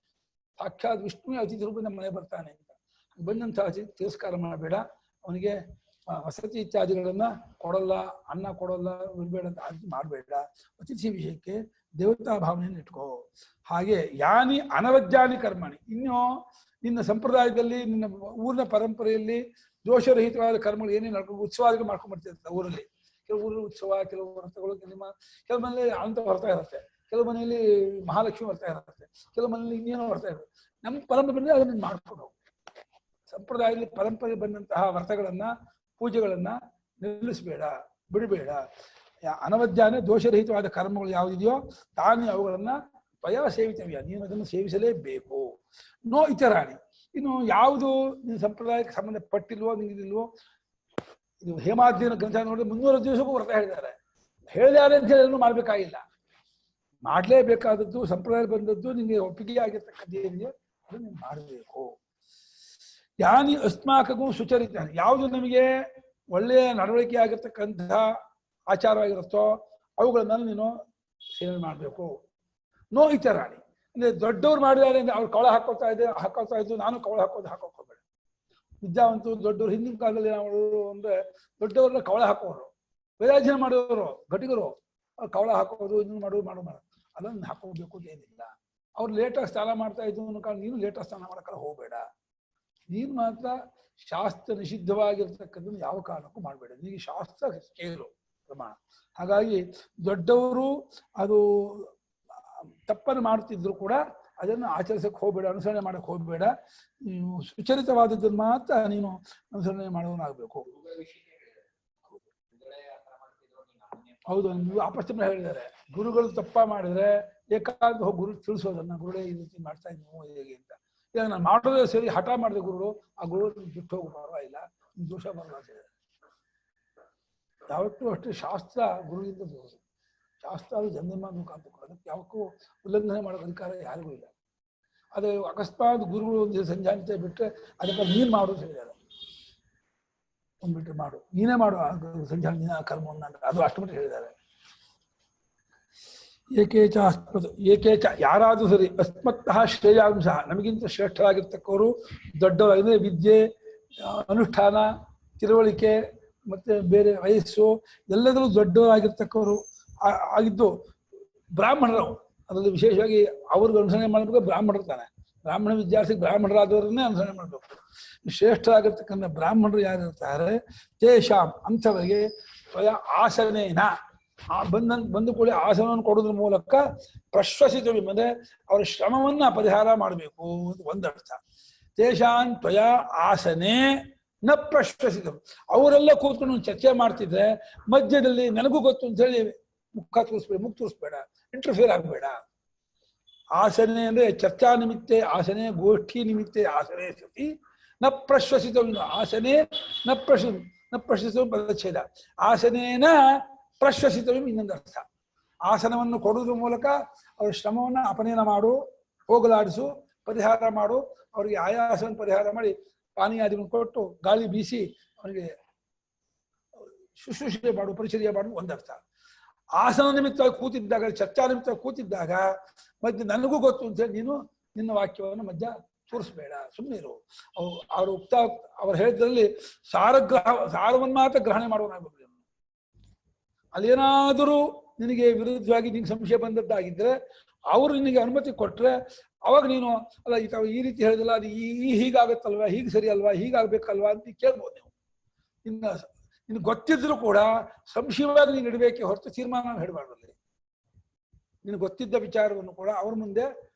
ಸಾಕ್ಷಾತ್ ವಿಷ್ಣುವೇ ಅತಿಥಿ ರೂಪ ನಮ್ಮ ಮನೆ ಬರ್ತಾನೆ ಅಂತ. ಬಂದಂಥ ಅತಿಥಿ ತಿರಸ್ಕಾರ ಮಾಡಬೇಡ. ಅವನಿಗೆ ವಸತಿ ಇತ್ಯಾದಿಗಳನ್ನ ಕೊಡಲ್ಲ, ಅನ್ನ ಕೊಡಲ್ಲ, ಬಿಡಬೇಡ ಅಂತ ಆಜ್ಞೆ ಮಾಡಬೇಡ. ಅತಿಥಿ ವಿಷಯಕ್ಕೆ ದೇವತಾ ಭಾವನೆಯನ್ನು ಇಟ್ಕೋ. ಹಾಗೆ ಯಾನಿ ಅನವಜ್ಞಾನಿ ಕರ್ಮಣಿ, ಇನ್ನು ನಿನ್ನ ಸಂಪ್ರದಾಯದಲ್ಲಿ ನಿನ್ನ ಊರಿನ ಪರಂಪರೆಯಲ್ಲಿ ದೋಷರಹಿತವಾದ ಕರ್ಮಗಳು ಏನೇನು ನಡ್ಕೊಂಡು ಉತ್ಸವಾದಿಗಳು ಮಾಡ್ಕೊಂಡು ಬರ್ತಿರ್ತಾರೆ ಊರಲ್ಲಿ. ಕೆಲವು ಊರಲ್ಲಿ ಉತ್ಸವ, ಕೆಲವು ವ್ರತಗಳು, ಕೆಲವು ಮನೆಯಲ್ಲಿ ಅನಂತ ವ್ರತ ಇರುತ್ತೆ, ಕೆಲವು ಮನೆಯಲ್ಲಿ ಮಹಾಲಕ್ಷ್ಮಿ ವ್ರತ ಇರುತ್ತೆ, ಕೆಲವು ಮನೆಯಲ್ಲಿ ಇನ್ನೇನೋ ವ್ರತ ಇರುತ್ತೆ. ನಮ್ಮ ಪರಂಪರೆ ಅದನ್ನ ಮಾಡ್ಕೊಂಡು ಸಂಪ್ರದಾಯದಲ್ಲಿ ಪರಂಪರೆ ಬಂದಂತಹ ವ್ರತಗಳನ್ನ ಪೂಜೆಗಳನ್ನ ನಿಲ್ಲಿಸಬೇಡ, ಬಿಡಬೇಡ. ಅನವಜ್ಞಾನ ದೋಷರಹಿತವಾದ ಕರ್ಮಗಳು ಯಾವುದಿದೆಯೋ ತಾನೇ ಅವುಗಳನ್ನ ತ್ವಯಾ ಸೇವಿತವ್ಯ, ನೀನು ಅದನ್ನು ಸೇವಿಸಲೇಬೇಕು. ನೋ ಇತರಾಣಿ, ಇನ್ನು ಯಾವುದು ನಿನ್ನ ಸಂಪ್ರದಾಯಕ್ಕೆ ಸಂಬಂಧಪಟ್ಟಿಲ್ವೋ ನಿಂಗಿಲ್ವೋ. ಇದು ಹೇಮಾಧ್ಯಯನ ಗ್ರಂಥ ನೋಡಿದ್ರೆ 300 ದಿವಸಕ್ಕೂ ವ್ರತ ಹೇಳಿದ್ದಾರೆ. ಹೇಳಿದ್ದಾರೆ ಅಂತ ಹೇಳಿ ಮಾಡ್ಬೇಕಾಗಿಲ್ಲ, ಮಾಡ್ಲೇಬೇಕಾದದ್ದು ಸಂಪ್ರದಾಯ ಬಂದದ್ದು ನಿಮಗೆ ಒಪ್ಪಿಗೆ ಆಗಿರ್ತಕ್ಕಂಥ ಏನಿದೆ ಅದನ್ನು ನೀವು ಮಾಡಬೇಕು. ಯಾನಿ ಅಸ್ಮಾಕಗೂ ಸುಚರಿತ, ಯಾವುದು ನಮಗೆ ಒಳ್ಳೆಯ ನಡವಳಿಕೆ ಆಗಿರ್ತಕ್ಕಂತಹ ಆಚಾರವಾಗಿರುತ್ತೋ ಅವುಗಳನ್ನ ನೀನು ಸೇವನೆ ಮಾಡಬೇಕು. ನೋ ಇತರಾಣಿ ಅಂದ್ರೆ ದೊಡ್ಡವ್ರು ಮಾಡಿದ್ದಾರೆ ಅಂದ್ರೆ ಅವ್ರು ಕವಳ ಹಾಕೋತಾ ಇದ್ದು ನಾನು ಕವಳ ಹಾಕೋಬೇಡ. ವಿದ್ಯಾವಂತರು ದೊಡ್ಡವರು ಹಿಂದಿನ ಕಾಲದಲ್ಲಿ ನಾವು ಅಂದ್ರೆ ದೊಡ್ಡವ್ರನ್ನ ಕವಳ ಹಾಕೋರು, ವೇದಾಧ್ಯಯನ ಮಾಡೋರು ಘಟಿಗರು ಕವಳ ಹಾಕೋದು, ಇದನ್ನು ಮಾಡೋದು ಅದನ್ನು ಹಾಕೋಬೇಕು ಅಂತ ಏನಿಲ್ಲ. ಅವ್ರು ಲೇಟಾಗಿ ಸ್ನಾನ ಮಾಡ್ತಾ ಇದ್ದು ಅನ್ನೋ ಕಾರಣ ನೀನು ಲೇಟಾಗಿ ಸ್ನಾನ ಮಾಡೋಕ್ಕಲ್ಲ ಹೋಗಬೇಡ. ನೀನು ಮಾತ್ರ ಶಾಸ್ತ್ರ ನಿಷಿದ್ಧವಾಗಿರ್ತಕ್ಕಂಥದ್ದು ಯಾವ ಕಾರಣಕ್ಕೂ ಮಾಡಬೇಡ. ನಿನಗೆ ಶಾಸ್ತ್ರ ಕೇಳು ಪ್ರಮಾಣ. ಹಾಗಾಗಿ ದೊಡ್ಡವರು ಅದು ತಪ್ಪನ್ನು ಮಾಡ್ತಿದ್ರು ಕೂಡ ಅದನ್ನು ಆಚರಿಸಕ್ಕೆ ಹೋಗಬೇಡ, ಅನುಸರಣೆ ಮಾಡಕ್ಕೆ ಹೋಗಬೇಡ. ನೀವು ಸುಚರಿತವಾದದ್ದನ್ನು ಮಾತ್ರ ನೀನು ಅನುಸರಣೆ ಮಾಡುವನಾಗಬೇಕು. ಹೌದು, ನೀವು ಆಪಸ್ತಂಭ ಹೇಳಿದ್ದಾರೆ, ಗುರುಗಳು ತಪ್ಪ ಮಾಡಿದ್ರೆ ಏಕಾಂತ ಹೋಗಿ ಗುರು ತಿಳಿಸೋದನ್ನ, ಗುರುಗಳೇ ಈ ರೀತಿ ಮಾಡ್ತಾ ಇದ್ದೀವಿ ಹೇಗೆ ಅಂತ. ಈಗ ನಾನು ಮಾಡೋದೇ ಸರಿ ಹಠ ಮಾಡಿದೆ ಗುರುಗಳು, ಆ ಗುರು ಬಿಟ್ಟು ಹೋಗಿ ಪರವಾಗಿಲ್ಲ, ದೋಷ ಬರಲ್ಲ ಅಂತ ಹೇಳಿದ್ದಾರೆ. ಯಾವತ್ತೂ ಅಷ್ಟೇ ಶಾಸ್ತ್ರ ಗುರುವಿಂದ ದೋಷ. ಶಾಸ್ತ್ರ ಅದು ಜನ್ಮ ಮುಖಾಂತರ, ಅದಕ್ಕೆ ಯಾವಕ್ಕೂ ಉಲ್ಲಂಘನೆ ಮಾಡೋ ಅಧಿಕಾರ ಯಾರಿಗೂ ಇಲ್ಲ. ಅದು ಅಕಸ್ಮಾತ್ ಗುರುಗಳು ಒಂದು ಸಂಜಾನಿತ ಬಿಟ್ಟರೆ ಅದಕ್ಕೆ ನೀನು ಮಾಡು ಅಂತ ಹೇಳಿದ್ದಾರೆ. ಒಂದ್ಬಿಟ್ರೆ ಮಾಡು, ನೀನೇ ಮಾಡು ಸಂಜಾನ ನೀನ ಕರ್ಮವನ್ನು ಅಂತ, ಅದು ಅಷ್ಟು ಮಟ್ಟ ಹೇಳಿದ್ದಾರೆ. ಏಕೇಚ ಯಾರಾದ್ರೂ ಸರಿ ಅಸ್ಮತ್ತಃ ಶ್ರೇಯಾಂಶ, ನಮಗಿಂತ ಶ್ರೇಷ್ಠರಾಗಿರ್ತಕ್ಕವರು ದೊಡ್ಡವರು, ಅಂದರೆ ವಿದ್ಯೆ, ಅನುಷ್ಠಾನ, ತಿಳುವಳಿಕೆ ಮತ್ತೆ ಬೇರೆ ವಯಸ್ಸು ಎಲ್ಲದರಲ್ಲೂ ದೊಡ್ಡವರಾಗಿರ್ತಕ್ಕವರು ಆಗಿದ್ದು ಬ್ರಾಹ್ಮಣರು. ಅದರಲ್ಲಿ ವಿಶೇಷವಾಗಿ ಅವ್ರಿಗೆ ಅನುಸರಣೆ ಮಾಡಬೇಕು ಬ್ರಾಹ್ಮಣರು ತಾನೆ. ಬ್ರಾಹ್ಮಣ ವಿದ್ಯಾರ್ಥಿ ಬ್ರಾಹ್ಮಣರಾದವರನ್ನೇ ಅನುಸರಣೆ ಮಾಡಬೇಕು. ಶ್ರೇಷ್ಠರಾಗಿರ್ತಕ್ಕಂಥ ಬ್ರಾಹ್ಮಣರು ಯಾರಿರ್ತಾರೆ ತೇಷಾಂ ಅಂಥವರಿಗೆ ಆಸನೇನ ಬಂದು ಕೂಡ ಆಸನವನ್ನು ಕೊಡೋದ್ರ ಮೂಲಕ ಪ್ರಶ್ವಸಿತ ಅಂದರೆ ಅವರ ಶ್ರಮವನ್ನ ಪರಿಹಾರ ಮಾಡಬೇಕು ಅಂತ ಒಂದರ್ಥ. ತೇಷಾಂ ತ್ವಯಾ ಆಸನೆ ನ ಪ್ರಶ್ವಸಿತ, ಅವರೆಲ್ಲ ಕೂತ್ಕೊಂಡು ಚರ್ಚೆ ಮಾಡ್ತಿದ್ರೆ ಮಧ್ಯದಲ್ಲಿ ನನಗೂ ಗೊತ್ತು ಅಂತ ಹೇಳಿ ಮುಖ ತೋರಿಸ್ಬೇಡ, ಮುಖ ತೋರಿಸ್ಬೇಡ, ಇಂಟರ್ಫಿಯರ್ ಆಗಬೇಡ. ಆಸನೆ ಅಂದ್ರೆ ಚರ್ಚಾ ನಿಮಿತ್ತೆ ಆಸನೆ, ಗೋಷ್ಠಿ ನಿಮಿತ್ತೆ ಆಸನೆ ಸತಿ ನ ಪ್ರಶ್ವಸಿತ. ಆಸನೆ ನ ಪ್ರಶ್ವಸಿತ ಪದಚ್ಛೇದ. ಆಸನೇನ ಪ್ರಶ್ವಸಿತವ್ಯಂ ಇನ್ನೊಂದು ಅರ್ಥ. ಆಸನವನ್ನು ಕೊಡುವುದ್ರ ಮೂಲಕ ಅವ್ರ ಶ್ರಮವನ್ನು ಅಪನಯನ ಮಾಡು, ಹೋಗಲಾಡಿಸು, ಪರಿಹಾರ ಮಾಡು. ಅವರಿಗೆ ಆಯಾಸವನ್ನು ಪರಿಹಾರ ಮಾಡಿ ಪಾನೀಯಾದಿಗಳನ್ನು ಕೊಟ್ಟು ಗಾಳಿ ಬೀಸಿ ಅವರಿಗೆ ಶುಶ್ರೂಷೆ ಮಾಡು, ಪರಿಚರ್ಯ ಮಾಡು ಒಂದರ್ಥ. ಆಸನ ನಿಮಿತ್ತವಾಗಿ ಕೂತಿದ್ದಾಗ, ಚರ್ಚಾ ನಿಮಿತ್ತವಾಗಿ ಕೂತಿದ್ದಾಗ ಮಧ್ಯೆ ನನಗೂ ಗೊತ್ತು ಅಂತೇಳಿ ನೀನು ನಿನ್ನ ವಾಕ್ಯವನ್ನು ಮಧ್ಯ ತೋರಿಸ್ಬೇಡ, ಸುಮ್ಮನೆ ಇರು. ಅವರು ಅವ್ರು ಹೇಳಿದ್ರಲ್ಲಿ ಸಾರವನ್ನು ಮಾತ್ರ ಗ್ರಹಣೆ ಮಾಡುವನಾಗಬೇಕು. ಅಲ್ಲೇನಾದರೂ ನಿನಗೆ ವಿರುದ್ಧವಾಗಿ ನಿನ್ಗೆ ಸಂಶಯ ಬಂದದ್ದಾಗಿದ್ರೆ ಅವರು ನಿನಗೆ ಅನುಮತಿ ಕೊಟ್ರೆ ಅವಾಗ ನೀನು ಅಲ್ಲ ಈ ರೀತಿ ಹೇಳಿದಲ್ಲ, ಅದು ಹೀಗಾಗತ್ತಲ್ವಾ, ಹೀಗೆ ಸರಿ ಅಲ್ವಾ, ಹೀಗಾಗ್ಬೇಕಲ್ವಾ ಅಂತ ಕೇಳ್ಬೋದು ನೀವು. ಇನ್ನು ಗೊತ್ತಿದ್ರು ಕೂಡ ಸಂಶಯವಾಗಿ ನೀನು ಇಡಬೇಕೆ ಹೊರತು ತೀರ್ಮಾನ ಹೇಳಬಾರ್ದಲ್ಲಿ. ನಿನಗೆ ಗೊತ್ತಿದ್ದ ವಿಚಾರವನ್ನು ಕೂಡ ಅವ್ರ ಮುಂದೆ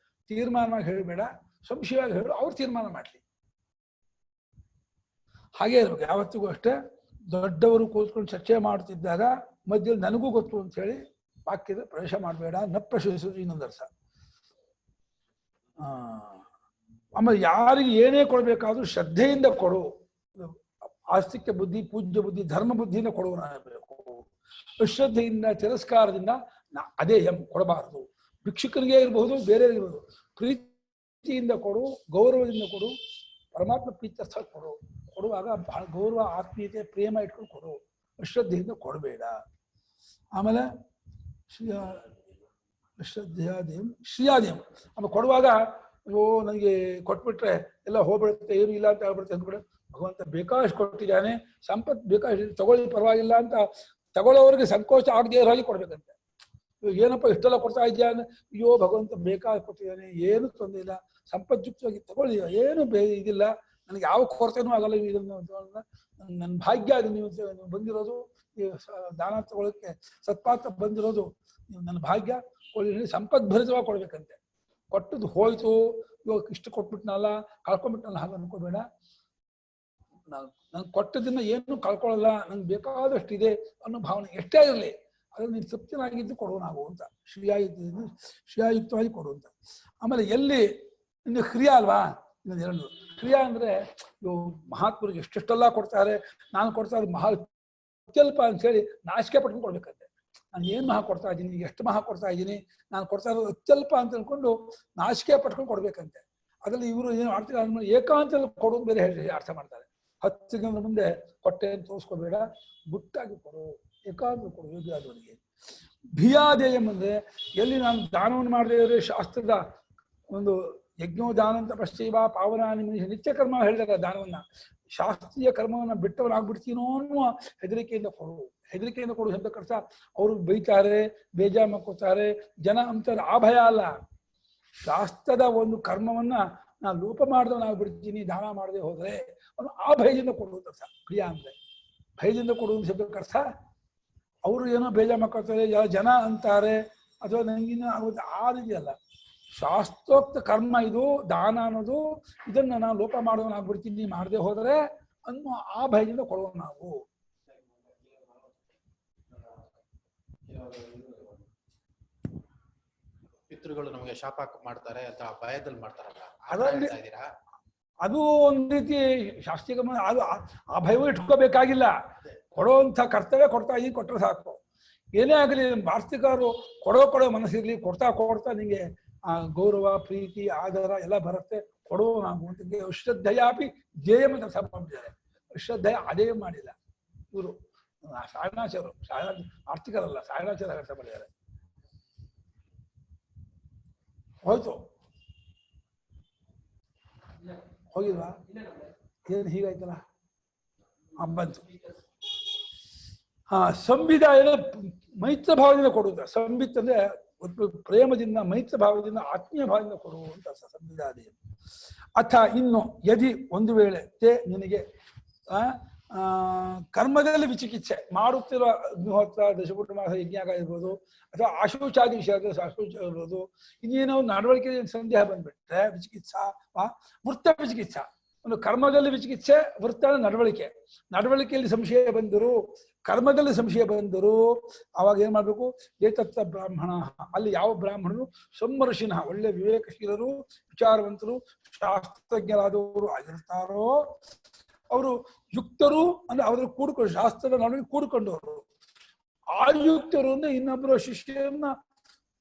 ತೀರ್ಮಾನವಾಗಿ ಹೇಳಬೇಡ, ಸಂಶಯವಾಗಿ ಹೇಳು, ಅವ್ರು ತೀರ್ಮಾನ ಮಾಡಲಿ. ಹಾಗೆ ಇರ್ಬೇಕು ಯಾವತ್ತಿಗೂ ಅಷ್ಟೇ. ದೊಡ್ಡವರು ಕೂತ್ಕೊಂಡು ಚರ್ಚೆ ಮಾಡ್ತಿದ್ದಾಗ ಮಧ್ಯದಲ್ಲಿ ನನಗೂ ಗೊತ್ತು ಅಂತ ಹೇಳಿ ವಾಕ್ಯದ ಪ್ರವೇಶ ಮಾಡಬೇಡ. ನ ಪ್ರಶ್ನಿಸೋದು ಇನ್ನೊಂದು ಅರ್ಥ. ಆಮೇಲೆ ಯಾರಿಗೆ ಏನೇ ಕೊಡಬೇಕಾದ್ರೂ ಶ್ರದ್ಧೆಯಿಂದ ಕೊಡು. ಆಸ್ತಿಕ್ಯ ಬುದ್ಧಿ, ಪೂಜ್ಯ ಬುದ್ಧಿ, ಧರ್ಮ ಬುದ್ಧಿಯಿಂದ ಕೊಡುವನಾಗಬೇಕು. ಅಶ್ರದ್ಧೆಯಿಂದ, ತಿರಸ್ಕಾರದಿಂದ ಅದೇ ಕೊಡಬಾರದು. ಭಿಕ್ಷುಕನಿಗೆ ಇರಬಹುದು, ಬೇರೆ ಇರಬಹುದು. ಪ್ರೀತಿಯಿಂದ ಕೊಡು, ಗೌರವದಿಂದ ಕೊಡು, ಪರಮಾತ್ಮ ಪ್ರೀತ್ಯರ್ಥ ಕೊಡು. ಕೊಡುವಾಗ ಬಹಳ ಗೌರವ, ಆತ್ಮೀಯತೆ, ಪ್ರೇಮ ಇಟ್ಕೊಂಡು ಕೊಡು. ಅಶ್ರದ್ಧೆಯಿಂದ ಕೊಡಬೇಡ. ಆಮೇಲೆ ಶ್ರೀಯಾದೇವ್ ಆಮೇಲೆ ಕೊಡುವಾಗ ನನಗೆ ಕೊಟ್ಬಿಟ್ರೆ ಎಲ್ಲ ಹೋಗ್ಬಿಡುತ್ತೆ, ಏನು ಇಲ್ಲ ಅಂತ ಹೇಳ್ಬಿಡುತ್ತೆ ಅಂದ್ಬಿಟ್ಟು ಭಗವಂತ ಬೇಕಾಷ್ಟು ಕೊಟ್ಟಿದ್ದಾನೆ, ಸಂಪತ್ತು ಬೇಕಾಷ್ಟು ತಗೊಳ್ಳಿ ಪರವಾಗಿಲ್ಲ ಅಂತ ತಗೊಳ್ಳೋರಿಗೆ ಸಂಕೋಚ ಆಗದೆ ಇರೋ ಹಾಗೆ ಕೊಡ್ಬೇಕಂತೆ. ಏನಪ್ಪ ಇಷ್ಟೆಲ್ಲ ಕೊಡ್ತಾ ಇದ್ದಾನೆ, ಅಯ್ಯೋ ಭಗವಂತ ಬೇಕಾಗಿ ಕೊಟ್ಟಿದ್ದಾನೆ, ಏನು ತೊಂದರೆ ಇಲ್ಲ, ಸಂಪದ್ಯುಕ್ತವಾಗಿ ತಗೊಳ್ಳಿ, ಏನು ಇದಿಲ್ಲ, ನನಗೆ ಯಾವ ಕೊರತೆನೂ ಆಗಲ್ಲ, ಇದನ್ನು ನನ್ನ ಭಾಗ್ಯ ಅದು. ನೀವು ಬಂದಿರೋದು ದಾನ ತಗೊಳ್ಳೋಕ್ಕೆ ಸತ್ಪಾತ್ರ ಬಂದಿರೋದು ನೀವು ನನ್ನ ಭಾಗ್ಯ ಕೊಡಿ, ಸಂಪದ್ಭರಿತವಾಗಿ ಕೊಡ್ಬೇಕಂತೆ. ಕೊಟ್ಟದ್ದು ಹೋಯ್ತು, ಇವಾಗ ಇಷ್ಟು ಕೊಟ್ಬಿಟ್ನಲ್ಲ, ಕಳ್ಕೊಂಡ್ಬಿಟ್ನಲ್ಲ, ಹಾಗೆ ಅನ್ಕೋಬೇಡ. ನನ್ಗೆ ಕೊಟ್ಟದನ್ನ ಏನು ಕಳ್ಕೊಳ್ಳಲ್ಲ, ನಂಗೆ ಬೇಕಾದಷ್ಟಿದೆ ಅನ್ನೋ ಭಾವನೆ ಎಷ್ಟೇ ಇರಲಿ, ಅದ್ರಲ್ಲಿ ನೀನು ತೃಪ್ತನಾಗಿದ್ದು ಕೊಡುವನಾಗು ಅಂತ. ಶ್ರೇಯಾಯುಕ್ತವಾಗಿ ಕೊಡುವಂತ. ಆಮೇಲೆ ಎಲ್ಲಿ ಇನ್ನು ಕ್ರಿಯಾ ಅಲ್ವಾ, ಇನ್ನೊಂದು ಎರಡು ಕ್ರಿಯಾ ಅಂದ್ರೆ ಮಹಾತ್ಮರಿಗೆ ಎಷ್ಟೆಷ್ಟೆಲ್ಲ ಕೊಡ್ತಾರೆ, ನಾನು ಕೊಡ್ತಾ ಇರೋದು ಮಹಾ ಅತ್ಯಲ್ಪ ಅಂತ ಹೇಳಿ ನಾಚಿಕೆ ಪಟ್ಕೊಂಡು ಕೊಡ್ಬೇಕಂತೆ. ನಾನು ಏನು ಮಹಾ ಕೊಡ್ತಾ ಇದ್ದೀನಿ, ಎಷ್ಟು ಮಹಾ ಕೊಡ್ತಾ ಇದ್ದೀನಿ, ನಾನು ಕೊಡ್ತಾ ಇರೋದು ಅತ್ಯಲ್ಪ ಅಂತ ಅನ್ಕೊಂಡು ನಾಚಿಕೆ ಪಟ್ಕೊಂಡು ಕೊಡ್ಬೇಕಂತೆ. ಅದ್ರಲ್ಲಿ ಇವರು ಏನು ಮಾಡ್ತಾರೆ, ಏಕಾಂತದಲ್ಲಿ ಕೊಡೋದು ಬೇರೆ ಹೇಳಿ ಅರ್ಥ ಮಾಡ್ತಾರೆ. 10 ಜನರ ಮುಂದೆ ಕೊಟ್ಟೆ ಅಂತ ತೋರಿಸ್ಕೋಬೇಡ, ಗುಟ್ಟಾಗಿ ಕೊಡು, ಏಕಾಂತ ಕೊಡು ಯೋಗ್ಯವಾದವರಿಗೆ. ಭಿಯಾದೇಯಂ ಅಂದ್ರೆ ಎಲ್ಲಿ ನಾನು ದಾನವನ್ನು ಮಾಡದೇ ಇದ್ರೆ ಶಾಸ್ತ್ರದ ಒಂದು ಯಜ್ಞೋದಾನ ಅಂತ ಪಶ್ಚಿಮ ಪಾವನಾನಿ ನಿತ್ಯ ಕರ್ಮ ಹೇಳಿದಾಗ ದಾನವನ್ನ, ಶಾಸ್ತ್ರೀಯ ಕರ್ಮವನ್ನ ಬಿಟ್ಟವನಾಗ್ಬಿಡ್ತೀನೋ ಅನ್ನುವ ಹೆದರಿಕೆಯಿಂದ ಕೊಡು. ಹೆದರಿಕೆಯಿಂದ ಕೊಡು ಶಬ್ದಕ್ಕರ್ಥ ಅವರು ಬೈತಾರೆ, ಬೇಜಾರು ಮಾಡ್ಕೋತಾರೆ, ಜನ ಅಂತಾರೆ, ಆ ಭಯ ಅಲ್ಲ. ಶಾಸ್ತ್ರದ ಒಂದು ಕರ್ಮವನ್ನ ನಾನು ಲೋಪ ಮಾಡಿದವನಾಗ್ಬಿಡ್ತೀನಿ ದಾನ ಮಾಡದೆ ಹೋದ್ರೆ ಅವನು ಆ ಭಯದಿಂದ ಕೊಡುವಂತ ಅರ್ಥ. ಪ್ರಿಯ ಅಂದ್ರೆ ಭಯದಿಂದ ಕೊಡುವಂತ ಶಬ್ದಕ್ಕರ್ಥ ಅವರು ಏನೋ ಬೇಜಾರು ಮಾಡ್ಕೋತಾರೆ, ಜನ ಅಂತಾರೆ, ಅಥವಾ ನಂಗಿನ ಆಗೋದು ಆ ರೀತಿ ಅಲ್ಲ. ಶಾಸ್ತ್ರೋಕ್ತ ಕರ್ಮ ಇದು ದಾನ ಅನ್ನೋದು, ಇದನ್ನ ನಾನು ಲೋಪ ಮಾಡೋನಾಗ್ಬಿಡ್ತೀನಿ ಮಾಡದೆ ಹೋದರೆ ಅನ್ನೋ ಆ ಭಯದಿಂದ ಕೊಡುವ ನಾವು. ಪಿತೃಗಳು ನಮಗೆ ಶಾಪ ಮಾಡ್ತಾರೆ ಅಂತ ಭಯದಲ್ಲಿ ಮಾಡ್ತಾರಲ್ಲ, ಅದರಲ್ಲಿ ಅದು ಒಂದ್ ರೀತಿ ಶಾಸ್ತ್ರೀಯ ಕರ್ಮ. ಅದು ಆ ಭಯವೂ ಇಟ್ಕೋಬೇಕಾಗಿಲ್ಲ, ಕೊಡುವಂಥ ಕರ್ತವ್ಯ ಕೊಡ್ತಾ ಇದೀನಿ, ಕೊಟ್ಟರೆ ಸಾಕು. ಏನೇ ಆಗಲಿ ವಾರ್ತಿಕರು ಕೊಡೋ ಮನಸ್ಸಿರ್ಲಿ, ಕೊಡ್ತಾ ನಿಂಗೆ ಆ ಗೌರವ, ಪ್ರೀತಿ, ಆಧಾರ ಎಲ್ಲ ಬರುತ್ತೆ. ಕೊಡುವ ನಾವು ಅಂತ ಅಶ್ರದ್ಧೆಯಾಪಿ ಧ್ಯೇಯಂ ಅಂತ ಅರ್ಥ ಮಾಡಿದ್ದಾರೆ. ಅಶ್ರದ್ಧೆಯ ಅದೇ ಮಾಡಿಲ್ಲ ಇವರು ಸಾಯಣಾಚಾರ್ಯರು, ಆರ್ಥಿಕರಲ್ಲ, ಸಾಯಣಾಚಾರ್ಯ ಅರ್ಥ ಮಾಡಿದ್ದಾರೆ. ಹೋಯ್ತು ಹೋಗಿಲ್ವಾ, ಏನು ಹೀಗಾಯ್ತಲ್ಲ ಬಂತು. ಸಂಬಿತ ಏನೋ ಮೈತ್ರ ಭಾವದಿಂದ ಕೊಡುವುದು. ಸಂಬಿತ್ ಅಂದ್ರೆ ಪ್ರೇಮದಿಂದ, ಮೈತ್ರ ಭಾವದಿಂದ, ಆತ್ಮೀಯ ಭಾವದಿಂದ ಕೊಡುವಂತ ಸಂಬಿದಾದಿ. ಅಥ ಇನ್ನು ಯದಿ ಒಂದು ವೇಳೆ ತೇ ನಿನಗೆ ಕರ್ಮದಲ್ಲಿ ವಿಚಿಕಿತ್ಸೆ ಮಾಡುತ್ತಿರುವ ಅಗ್ನಿಹೋತ್ರ, ದಶಪುಟ ಮಾಸ ಯಜ್ಞ ಇರ್ಬೋದು, ಅಥವಾ ಆಶೋಚಾದಿ ವಿಷಯದಲ್ಲಿ ಆಶೋಚ ಇರ್ಬೋದು, ಇನ್ನೇನೋ ನಡವಳಿಕೆ ಸಂದೇಹ ಬಂದ್ಬಿಟ್ರೆ ವಿಚಿಕಿತ್ಸಾ ವೃತ್ತ ವಿಚಿಕಿತ್ಸಾ. ಒಂದು ಕರ್ಮದಲ್ಲಿ ವಿಚಿಕಿತ್ಸೆ, ವೃತ್ತ ನಡವಳಿಕೆಯಲ್ಲಿ ಸಂಶಯ ಬಂದರು, ಕರ್ಮದಲ್ಲಿ ಸಂಶಯ ಬಂದರು ಅವಾಗ ಏನ್ ಮಾಡ್ಬೇಕು? ಏತತ್ತ ಬ್ರಾಹ್ಮಣ, ಅಲ್ಲಿ ಯಾವ ಬ್ರಾಹ್ಮಣರು ಸಂಮರ್ಷಿನ ಒಳ್ಳೆ ವಿವೇಕಶೀಲರು, ವಿಚಾರವಂತರು, ಶಾಸ್ತ್ರಜ್ಞರಾದವರು ಆಗಿರ್ತಾರೋ ಅವರು ಯುಕ್ತರು, ಅಂದ್ರೆ ಅವ್ರಲ್ಲಿ ಕೂಡ್ಕೊಂಡು ಶಾಸ್ತ್ರದ ನಡುವೆ ಕೂಡ್ಕೊಂಡವರು. ಆಯುಕ್ತರು ಅಂದ್ರೆ ಇನ್ನೊಬ್ಬರ ಶಿಷ್ಯರನ್ನ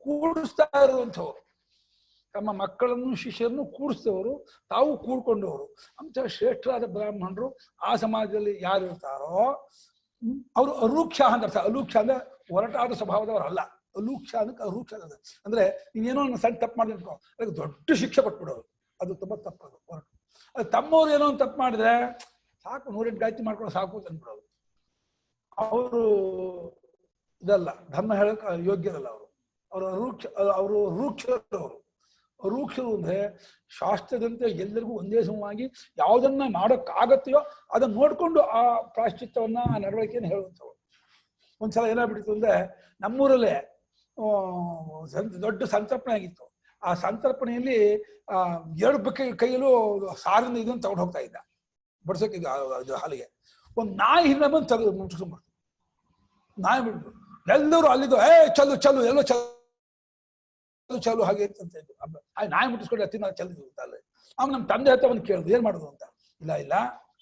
ಕೂಡಿಸ್ತಾ ಇರುವಂಥವ್ರು, ತಮ್ಮ ಮಕ್ಕಳನ್ನು ಶಿಷ್ಯರನ್ನು ಕೂಡಿಸ್ತವರು, ತಾವು ಕೂಡ್ಕೊಂಡವರು. ಅಂತ ಶ್ರೇಷ್ಠರಾದ ಬ್ರಾಹ್ಮಣರು ಆ ಸಮಾಜದಲ್ಲಿ ಯಾರು ಇರ್ತಾರೋ ಅವರು ಅರೂಕ್ಷ ಅಂತ ಅರ್ಥ. ಅಲೂಕ್ಷ ಅಂದ್ರೆ ಒರಟಾದ ಸ್ವಭಾವದವರಲ್ಲ. ಅಲೂಕ್ಷ ಅಂದ್ರೆ ಅರೂಕ್ಷ ಅಂದ್ರೆ ನೀವೇನೋ ಸಣ್ಣ ತಪ್ಪು ಮಾಡಿರ್ಕೋ ಅದಕ್ಕೆ ದೊಡ್ಡ ಶಿಕ್ಷೆ ಕೊಟ್ಬಿಡೋರು, ಅದು ತುಂಬಾ ತಪ್ಪದು. ಹೊರಟು ಅದು ತಮ್ಮವ್ರು ಏನೋ ಒಂದು ತಪ್ಪು ಮಾಡಿದ್ರೆ ಸಾಕು 108 ಗಾಯತ್ರಿ ಮಾಡ್ಕೊಂಡು ಸಾಕು ತಂದ್ಬಿಡೋರು. ಅವರು ಇದಲ್ಲ, ಧರ್ಮ ಹೇಳಕ್ ಯೋಗ್ಯರಲ್ಲ ಅವರು. ಅವರು ರೂಕ್ಷರವರು. ರೂಕ್ಷರು ಅಂದ್ರೆ ಶಾಸ್ತ್ರದಂತೆ ಎಲ್ಲರಿಗೂ ಒಂದೇ ಸಮವಾಗಿ ಯಾವುದನ್ನ ಮಾಡೋಕ್ಕಾಗತ್ತೆಯೋ ಅದನ್ನ ನೋಡ್ಕೊಂಡು ಆ ಪ್ರಾಶ್ಚಿತ್ಯವನ್ನ, ಆ ನಡವಳಿಕೆಯನ್ನು ಹೇಳುವಂಥವ್ರು. ಒಂದ್ಸಲ ಏನಾಗ್ಬಿಟ್ಟಿತ್ತು ಅಂದ್ರೆ ನಮ್ಮೂರಲ್ಲೇ ದೊಡ್ಡ ಸಂತರ್ಪಣೆ ಆಗಿತ್ತು. ಆ ಸಂತರ್ಪಣೆಯಲ್ಲಿ 2 ಬಕೆಟ್ ಕೈಯಲ್ಲೂ ಸಾರಿನ ಇದನ್ನು ತಗೊಂಡು ಹೋಗ್ತಾ ಇದ್ದ ಬಡ್ಸೋಕೆ ಹಾಲಿಗೆ. ಒಂದು ನಾಯಿ ಹಿಂದೆ ಬಂದು ತೆಗೆದು ಮುಟ್ಟಿಸ್ಕೊಂಡ್ಬಿಡ್ತು. ನಾಯಿ ಬಿಟ್ಟು ಎಲ್ಲರೂ ಅಲ್ಲಿದ್ದು ಚಲು ಚಲು ಎಲ್ಲೋ ಚಲು ಹಾಗೆ ಅಂತ ಇದ್ರು. ನಾಯಿ ಮುಟ್ಟಿಸ್ಕೊಂಡು ತಿನ್ನ ಚಲಿದ್ರು ಅಲ್ಲೇ. ಆಮೇಲೆ ನಮ್ಮ ತಂದೆ ಹತ್ರ ಬಂದು ಕೇಳಿದ್ರು ಏನ್ ಮಾಡೋದು ಅಂತ. ಇಲ್ಲ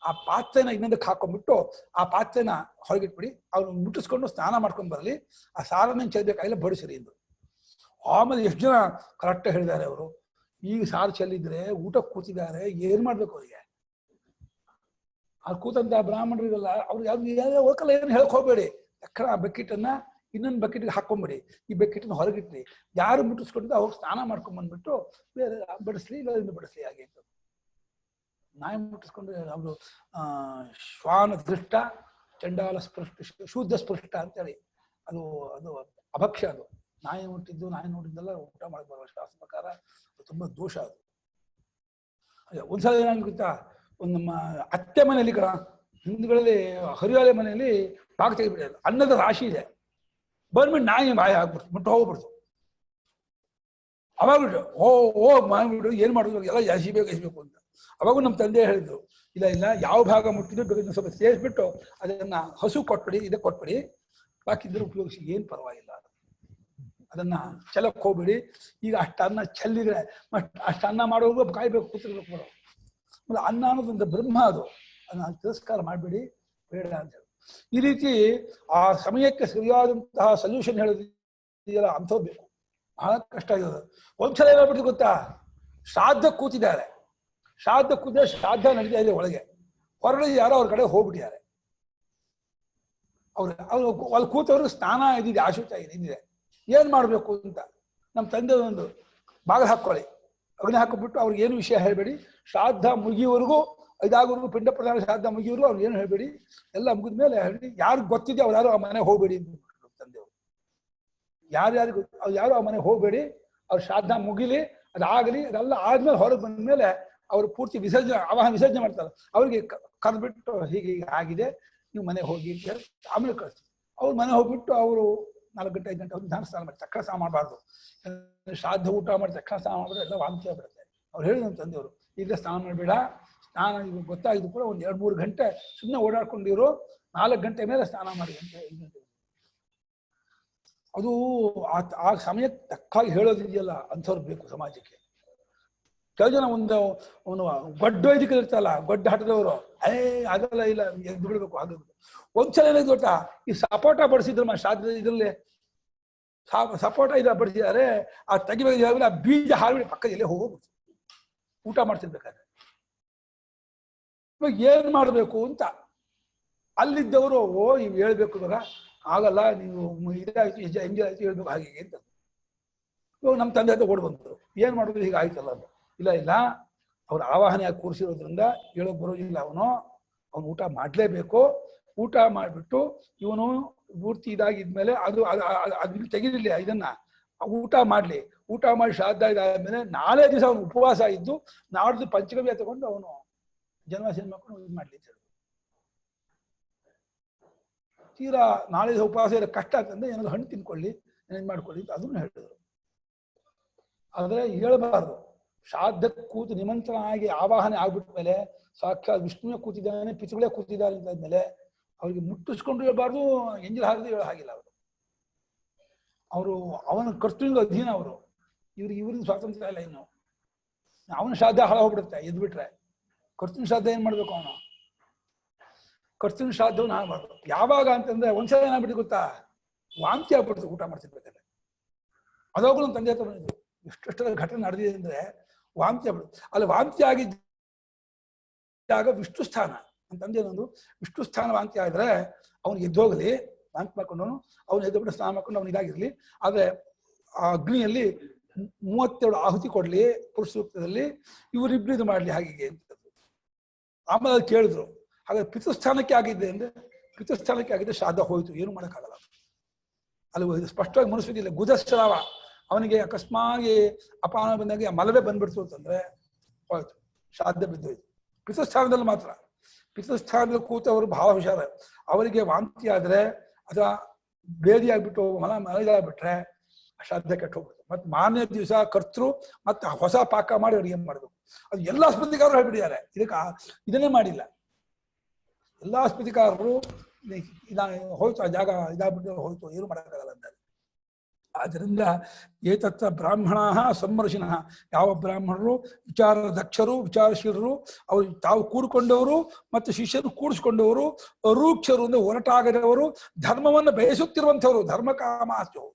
ಆ ಪಾತ್ರೆನ ಇನ್ನೊಂದಕ್ಕೆ ಹಾಕೊಂಡ್ಬಿಟ್ಟು ಆ ಪಾತ್ರೆನ ಹೊರಗಿಟ್ಬಿಡಿ, ಅವ್ನು ಮುಟ್ಟಿಸ್ಕೊಂಡು ಸ್ನಾನ ಮಾಡ್ಕೊಂಡು ಬರಲಿ, ಆ ಸಾರನ್ನ ಚೆಲ್ಬೇಕಾಗಿಲ್ಲ ಬಡಿಸಿರಿ ಅಂದ್ರು. ಆಮೇಲೆ ಎಷ್ಟು ಜನ ಕರೆಕ್ಟ್ ಹೇಳಿದ್ದಾರೆ ಅವರು. ಈಗ ಸಾರು ಚೆಲ್ಲಿದ್ರೆ ಊಟ ಕೂತಿದ್ದಾರೆ, ಏನ್ ಮಾಡ್ಬೇಕು ಅವ್ರಿಗೆ? ಅಲ್ಲಿ ಕೂತಂತ ಬ್ರಾಹ್ಮಣರಿಗೆಲ್ಲ ಅವ್ರು ಯಾವ್ದು ಹೋಗಲ್ಲ, ಏನು ಹೇಳಕ್ ಹೋಗ್ಬೇಡಿ. ತಕ್ಷಣ ಆ ಬಕೆಟನ್ನ ಇನ್ನೊಂದು ಬಕೆಟ್ಗೆ ಹಾಕೊಂಬಿಡಿ, ಈ ಬಕೆಟನ್ನ ಹೊರಗಿಟ್ರಿ, ಯಾರು ಮುಟ್ಟಿಸ್ಕೊಂಡಿದ್ದು ಅವ್ರು ಸ್ನಾನ ಮಾಡ್ಕೊಂಡ್ ಬಂದ್ಬಿಟ್ಟು ಬೇರೆ ಬಡಿಸ್ಲಿ, ಇಲ್ಲ ಬಡಿಸ್ಲಿ ಹಾಗೆ ಅಂತ. ನಾಯಿ ಮುಟ್ಟಿಸ್ಕೊಂಡ್ರೆ ಅವರು ಶ್ವಾನ ದೃಷ್ಟ ಚಂಡಾಲ ಸ್ಪೃಷ್ಟ ಶೂದ್ಧ ಸ್ಪೃಷ್ಟ ಅಂತೇಳಿ ಅದು ಅಭಕ್ಷ್ಯ. ಅದು ನಾಯಿ ಮುಟ್ಟಿದ್ದು ನಾಯಿ ನೋಡಿದ್ದೆಲ್ಲ ಊಟ ಮಾಡಕ್ ಬರೋ ಶಾಸ್ತ್ರ ಪ್ರಕಾರ ತುಂಬಾ ದೋಷ ಅದು. ಒಂದ್ಸಲ ಏನಾಗಿ ಗೊತ್ತಾ, ಒಂದು ನಮ್ಮ ಅತ್ತೆ ಮನೆಯಲ್ಲಿ ಹಿಂದುಗಳಲ್ಲಿ ಹರಿಯಾಲೆ ಮನೆಯಲ್ಲಿ ಭಾಗ ತೆಗೆದ್ಬಿಟ್ಟಿಲ್ಲ, ಅನ್ನದ ರಾಶಿ ಇದೆ, ಬಂದ್ಬಿಟ್ಟು ನಾಯಿ ಬಾಯಿ ಆಗ್ಬಿಡ್ತು, ಮುಟ್ಟು ಹೋಗ್ಬಿಡ್ತು. ಅವಾಗ ಮಾಡ್ಬಿಟ್ಟು ಏನ್ ಮಾಡಿದ್ರು ಎಲ್ಲ ಎಸಿಬೇಕು ಅಂತ. ಅವಾಗೂ ನಮ್ಮ ತಂದೆ ಹೇಳಿದ್ರು, ಇಲ್ಲ ಯಾವ ಭಾಗ ಮುಟ್ಟಿದ್ರು ಬೇಕಾದ್ರೆ ಸ್ವಲ್ಪ ಸೇರಿಸ್ಬಿಟ್ಟು ಅದನ್ನ ಹಸು ಕೊಟ್ಬಿಡಿ, ಇದಕ್ಕೆ ಕೊಟ್ಬಿಡಿ, ಬಾಕಿ ಇದ್ರೆ ಉಪಯೋಗಿಸಿ, ಏನ್ ಪರವಾಗಿಲ್ಲ, ಅದನ್ನ ಚೆಲ್ಲಕ್ ಹೋಗ್ಬಿಡಿ. ಈಗ ಅಷ್ಟು ಅನ್ನ ಚೆಲ್ಲಿದ್ರೆ ಅಷ್ಟು ಅನ್ನ ಮಾಡೋದು ಕಾಯ್ಬೇಕು, ಕೂತಿರ್ಬೇಕು ಬರೋ. ಆಮೇಲೆ ಅನ್ನ ಅನ್ನೋದೊಂದು ಬ್ರಹ್ಮ, ಅದು ಅದನ್ನ ತಿರಸ್ಕಾರ ಮಾಡಬೇಡಿ, ಬೇಡ ಅಂತ ಹೇಳಿ. ಈ ರೀತಿ ಆ ಸಮಯಕ್ಕೆ ಸರಿಯಾದಂತಹ ಸೊಲ್ಯೂಷನ್ ಹೇಳೋದಿದೆಯಲ್ಲ ಅಂಥದ್ದು ಬೇಕು. ಬಹಳ ಕಷ್ಟ ಆಗಿದೆ. ಒಂದ್ಸಲ ಏನಾಗ್ಬಿಟ್ಟು ಗೊತ್ತಾ, ಶ್ರಾದ್ದ ಕೂತಿದ್ದಾರೆ, ಶ್ರಾದ್ದ ಕೂತಿದ್ರೆ ಶ್ರಾದ್ದ ನಡೀತಾ ಇದೆ ಒಳಗೆ, ಹೊರಗಡೆ ಯಾರೋ ಅವ್ರ ಕಡೆ ಹೋಗ್ಬಿಟ್ಟಿದ್ದಾರೆ. ಅವ್ರು ಅಲ್ಲಿ ಕೂತವ್ರಿಗೆ ಸ್ನಾನ ಇದಿದೆ, ಆಶುಚ ಇದಿದೆ, ಏನ್ ಮಾಡ್ಬೇಕು ಅಂತ ನಮ್ಮ ತಂದೆ ಒಂದು ಬಾಗಿಲು ಹಾಕೊಳ್ಳಿ, ಅಗ್ನಿ ಹಾಕಿಬಿಟ್ಟು ಅವ್ರಿಗೆ ಏನು ವಿಷಯ ಹೇಳ್ಬೇಡಿ, ಶ್ರಾದ್ದ ಮುಗಿಯುವವರೆಗೂ ಇದಾಗೋರ್ಗು ಪಿಂಡ ಪ್ರಧಾನ ಶ್ರಾದ್ದ ಮುಗಿಯುವವರೆಗೂ ಅವ್ರು ಏನು ಹೇಳ್ಬೇಡಿ, ಎಲ್ಲ ಮುಗಿದ ಮೇಲೆ ಹೇಳಿ ಯಾರು ಗೊತ್ತಿದೆ ಅವ್ರು ಯಾರು ಆ ಮನೆ ಹೋಗ್ಬೇಡಿ ಅಂತ ತಂದೆಯವರು. ಯಾರ್ಯಾರಿಗೂ ಯಾರು ಆ ಮನೆ ಹೋಗ್ಬೇಡಿ, ಅವ್ರ ಶ್ರಾದ್ದ ಮುಗಿಲಿ, ಅದಾಗಲಿ, ಅದೆಲ್ಲ ಆದ್ಮೇಲೆ ಹೊರಗೆ ಬಂದ್ಮೇಲೆ ಅವ್ರು ಪೂರ್ತಿ ವಿಸರ್ಜನೆ ಆವಾಹನ ವಿಸರ್ಜನೆ ಮಾಡ್ತಾರೆ. ಅವ್ರಿಗೆ ಕರೆದ್ಬಿಟ್ಟು ಹೀಗೆ ಆಗಿದೆ, ನೀವು ಮನೆ ಹೋಗಿ ಅಂತ ಹೇಳಿ ಆಮೇಲೆ ಕಳಿಸ್ತೀವಿ. ಅವ್ರು ಮನೆ ಹೋಗ್ಬಿಟ್ಟು ಅವರು 4 ಗಂಟೆ 5 ಗಂಟೆ ಅವ್ರು ಧ್ಯಾನ ಸ್ನಾನ ಮಾಡಿ ತಕ್ಷಣ ಸ್ನಾನ ಮಾಡಬಾರ್ದು. ಶ್ರಾದ್ದ ಊಟ ಮಾಡಿ ತಕ್ಷಣ ಸ್ನಾನ ಮಾಡಿದ್ರೆ ಎಲ್ಲ ವಾಂತಿ ಆಗ್ಬಿಡುತ್ತೆ. ಅವ್ರು ಹೇಳಿದ್ರು ತಂದೆಯವರು, ಈಗ ಸ್ನಾನ ಮಾಡಬೇಡ, ಸ್ನಾನ ಈಗ ಗೊತ್ತಾಗಿದ್ದು ಕೂಡ ಒಂದು 2-3 ಗಂಟೆ ಸುಮ್ಮನೆ ಓಡಾಡ್ಕೊಂಡಿರೋ, 4 ಗಂಟೆ ಮೇಲೆ ಸ್ನಾನ ಮಾಡಿ ಅಂತ. ಅದು ಆ ಸಮಯಕ್ಕೆ ತಕ್ಕಾಗಿ ಹೇಳೋದಿದೆಯಲ್ಲ ಅಂಥವ್ರು ಬೇಕು ಸಮಾಜಕ್ಕೆ. ಕೆಲವು ಜನ ಅವನು ಗೊಡ್ಡ ವೈದಿಕರು ಇರ್ತಲ್ಲ, ಗೊಡ್ಡ ಹಠದವರು, ಆಗಲ್ಲ, ಇಲ್ಲ ಎದ್ದು ಬಿಡ್ಬೇಕು ಆಗಲ್ಲ. ಒಂದ್ಸಲ ಏನಾಯ್ತು ಗೊತ್ತಾ, ಈ ಸಪೋಟ ಬಡಿಸಿದ್ರು ಶ್ರಾದ್ದ ಇದ್ರಲ್ಲಿ ಸಪೋಟ ಇದ ಬಡಿಸಿದ್ದಾರೆ, ಆ ತೆಗಿಬೇಕು, ಆ ಬೀಜ ಹಾರ್ಬಿಡಿ ಪಕ್ಕದಲ್ಲಿ ಹೋಗ್ಬಿಡ್ತು ಊಟ ಮಾಡ್ತಿರ್ಬೇಕಾದ್ರೆ. ಇವಾಗ ಏನ್ ಮಾಡ್ಬೇಕು ಅಂತ ಅಲ್ಲಿದ್ದವರು ಇವ್ ಹೇಳ್ಬೇಕು, ಇವಾಗ ಆಗಲ್ಲ, ನೀವು ಇದಾಯ್ತು ಎಂಜಾಯ್ ಆಯ್ತು ಹೇಳ್ಬೇಕು ಹಾಗೆ ಅಂತ. ಇವಾಗ ನಮ್ಮ ತಂದೆ ಹತ್ರ ಓಡ್ ಬಂದ್ರು, ಏನ್ ಮಾಡಿದ್ರು ಹೀಗೆ ಆಯ್ತಲ್ಲ ಅಂತ. ಇಲ್ಲ ಅವ್ರು ಆವಾಹನೆಯಾಗಿ ಕೂರಿಸಿರೋದ್ರಿಂದ ಹೇಳೋಕ್ ಬರೋದಿಲ್ಲ, ಅವನು ಊಟ ಮಾಡ್ಲೇಬೇಕು. ಊಟ ಮಾಡಿಬಿಟ್ಟು ಇವನು ಪೂರ್ತಿ ಇದಾಗಿದ್ಮೇಲೆ ಅದನ್ನ ತೆಗಿಲಿಲ್ಲ, ಇದನ್ನ ಊಟ ಮಾಡ್ಲಿ, ಊಟ ಮಾಡಿ ಶ್ರಾದ್ದ ಇದಾದ್ಮೇಲೆ 4 ದಿವಸ ಅವನು ಉಪವಾಸ ಇದ್ದು ನಾಡ್ದು ಪಂಚಗವ್ಯ ತಗೊಂಡು ಅವನು ಜನ್ಮಾಸನ ಮಾಡ್ಕೊಂಡು ಇದು ಮಾಡ್ಲಿ ಅಂತ ಹೇಳಿದ್ರು. ತೀರಾ 4 ದಿವಸ ಉಪವಾಸ ಇರೋ ಕಷ್ಟ ಅಂತಂದ್ರೆ ಏನಾದ್ರು ಹಣ್ಣು ತಿನ್ಕೊಳ್ಳಿ, ಏನೇನು ಮಾಡ್ಕೊಳ್ಳಿ ಅಂತ ಅದನ್ನು ಹೇಳಿದ್ರು. ಆದ್ರೆ ಹೇಳಬಾರ್ದು. ಶ್ರಾದ್ದಕ್ಕೆ ಕೂತು ನಿಮಂತ್ರಣ ಆಗಿ ಆವಾಹನೆ ಆಗ್ಬಿಟ್ಟ ಮೇಲೆ ಸಾಕ್ಷಾತ್ ವಿಷ್ಣುವೇ ಕೂತಿದ್ದಾನೆ, ಪಿತೃಗಳೇ ಕೂತಿದ್ದಾರೆ ಅಂತ ಆದ್ಮೇಲೆ ಅವ್ರಿಗೆ ಮುಟ್ಟಿಸ್ಕೊಂಡು ಹೇಳ್ಬಾರ್ದು, ಎಂಜಲ್ ಹಾರದು ಹೇಳೋ ಹಾಗಿಲ್ಲ ಅವರು. ಅವರು ಅವನ ಕರ್ತೃಂಗ ಅಧೀನ ಅವರು. ಇವ್ರಿಗೆ ಸ್ವಾತಂತ್ರ್ಯ ಇಲ್ಲ. ಇನ್ನು ಅವನ ಶ್ರಾದ್ದ ಹಾಳ ಹೋಗ್ಬಿಡುತ್ತೆ ಎದ್ಬಿಟ್ರೆ. ಕರ್ತೃನ ಶ್ರಾದ್ದ ಏನ್ ಮಾಡ್ಬೇಕು ಅವನು? ಕರ್ತೃನ ಶ್ರಾದ್ದವನ್ನು ಹಾಳಬಾರ್ದು. ಯಾವಾಗ ಅಂತಂದ್ರೆ ಒಂದ್ಸಲ ಏನಾಗ್ಬಿಟ್ಟು ಗೊತ್ತಾ, ವಾಂತಿ ಆಗ್ಬಿಡ್ತು ಊಟ ಮಾಡ್ತಿರ್ಬೇಕಾದ್ರೆ. ಅದಾಗೂ ನಮ್ಮ ತಂದೆ ಹತ್ರ ಬಂದಿದ್ರು, ಎಷ್ಟೆಷ್ಟರ ಘಟನೆ ನಡೆದಿದೆ ಅಂದ್ರೆ ವಾಂತಿ ಆಗ್ಬಿಡುತ್ತೆ. ಅಲ್ಲಿ ವಾಂತಿ ಆಗಿದ್ದಾಗ ವಿಷ್ಣು ಸ್ಥಾನ ನನ್ನ ತಂದೆ ಏನೊಂದು, ವಿಷ್ಣು ಸ್ಥಾನ ವಾಂತಿ ಆದ್ರೆ ಅವ್ನು ಎದ್ದೋಗಲಿ, ವಾಂತಿ ಮಾಡ್ಕೊಂಡವನು ಅವ್ನು ಎದ್ದಬಿಟ್ಟು ಸ್ನಾನ ಮಾಡ್ಕೊಂಡು ಅವ್ನು ಇದಾಗಿರ್ಲಿ. ಆದ್ರೆ ಆ ಅಗ್ನಿಯಲ್ಲಿ 37 ಆಹುತಿ ಕೊಡ್ಲಿ ಪುರುಷ ಸೂಕ್ತದಲ್ಲಿ, ಇವರಿಬ್ರು ಇದು ಮಾಡ್ಲಿ ಹಾಗೆ ಅಂತ. ಆಮೇಲೆ ಅದು ಕೇಳಿದ್ರು, ಹಾಗಾದ್ರೆ ಪಿತೃಸ್ಥಾನಕ್ಕೆ ಆಗಿದ್ದೆ ಅಂದ್ರೆ, ಪಿತೃಸ್ಥಾನಕ್ಕೆ ಆಗಿದ್ದೆ ಶ್ರಾದ್ದ ಹೋಯ್ತು, ಏನು ಮಾಡೋಕ್ಕಾಗಲ್ಲ. ಅಲ್ಲಿ ಸ್ಪಷ್ಟವಾಗಿ ಮನಸ್ಸಿಲ್ಲ. ಗುದಶ್ರಾವ ಅವನಿಗೆ ಅಕಸ್ಮಾಗಿ ಅಪಾನ ಬಂದಾಗ ಮಲವೇ ಬಂದ್ಬಿಡ್ತು ಅಂತಂದ್ರೆ ಹೋಯ್ತು, ಶ್ರಾದ್ದ ಬಿದ್ದೋಯ್ತು. ಪಿತೃಸ್ಥಾನದಲ್ಲಿ ಮಾತ್ರ, ಪಿತೃಸ್ಥಾನದಲ್ಲಿ ಕೂತವರು ಬಹಳ ಹುಷಾರ. ಅವರಿಗೆ ವಾಂತಿ ಆದ್ರೆ ಅಥವಾ ಬೇದಿ ಆಗ್ಬಿಟ್ಟು ಮಲಗಿಬಿಟ್ರೆ ಶ್ರಾದ್ದ ಕೆಟ್ಟು ಹೋಗ್ಬಿಡುತ್ತೆ. ಮತ್ತೆ ಮಾರನೇ ದಿವಸ ಕರ್ತೃ ಮತ್ತೆ ಹೊಸ ಪಾಕ ಮಾಡಿ ಅವ್ರಿಗೆ ಏನ್ ಮಾಡ್ಬೇಕು, ಅದು ಎಲ್ಲಾ ಸ್ಮೃತಿಕಾರರು ಹೇಳ್ಬಿಟ್ಟಿದ್ದಾರೆ. ಇದನ್ನೇ ಮಾಡಿಲ್ಲ ಎಲ್ಲಾ ಸ್ಮೃತಿಕಾರರು. ಹೋಯ್ತು ಆ ಜಾಗ ಇದಾಗ್ಬಿಟ್ಟು ಹೋಯ್ತು, ಏನು ಮಾಡೋಕ್ಕಾಗಲ್ಲ ಅಂತ. ಆದ್ದರಿಂದ ಏತತ್ರ ಬ್ರಾಹ್ಮಣ ಸಂಮರ್ಷಿಣ, ಯಾವ ಬ್ರಾಹ್ಮಣರು ವಿಚಾರ ದಕ್ಷರು ವಿಚಾರಶೀಲರು, ಅವರು ತಾವು ಕೂಡಿಕೊಂಡವರು ಮತ್ತು ಶಿಷ್ಯರು ಕೂಡಿಸ್ಕೊಂಡವರು, ಅರೂಕ್ಷರು ಅಂದ್ರೆ ಹೊರಟಾಗದವರು, ಧರ್ಮವನ್ನು ಬಯಸುತ್ತಿರುವಂಥವ್ರು, ಧರ್ಮಕಾಮಾಸ್ಯವು.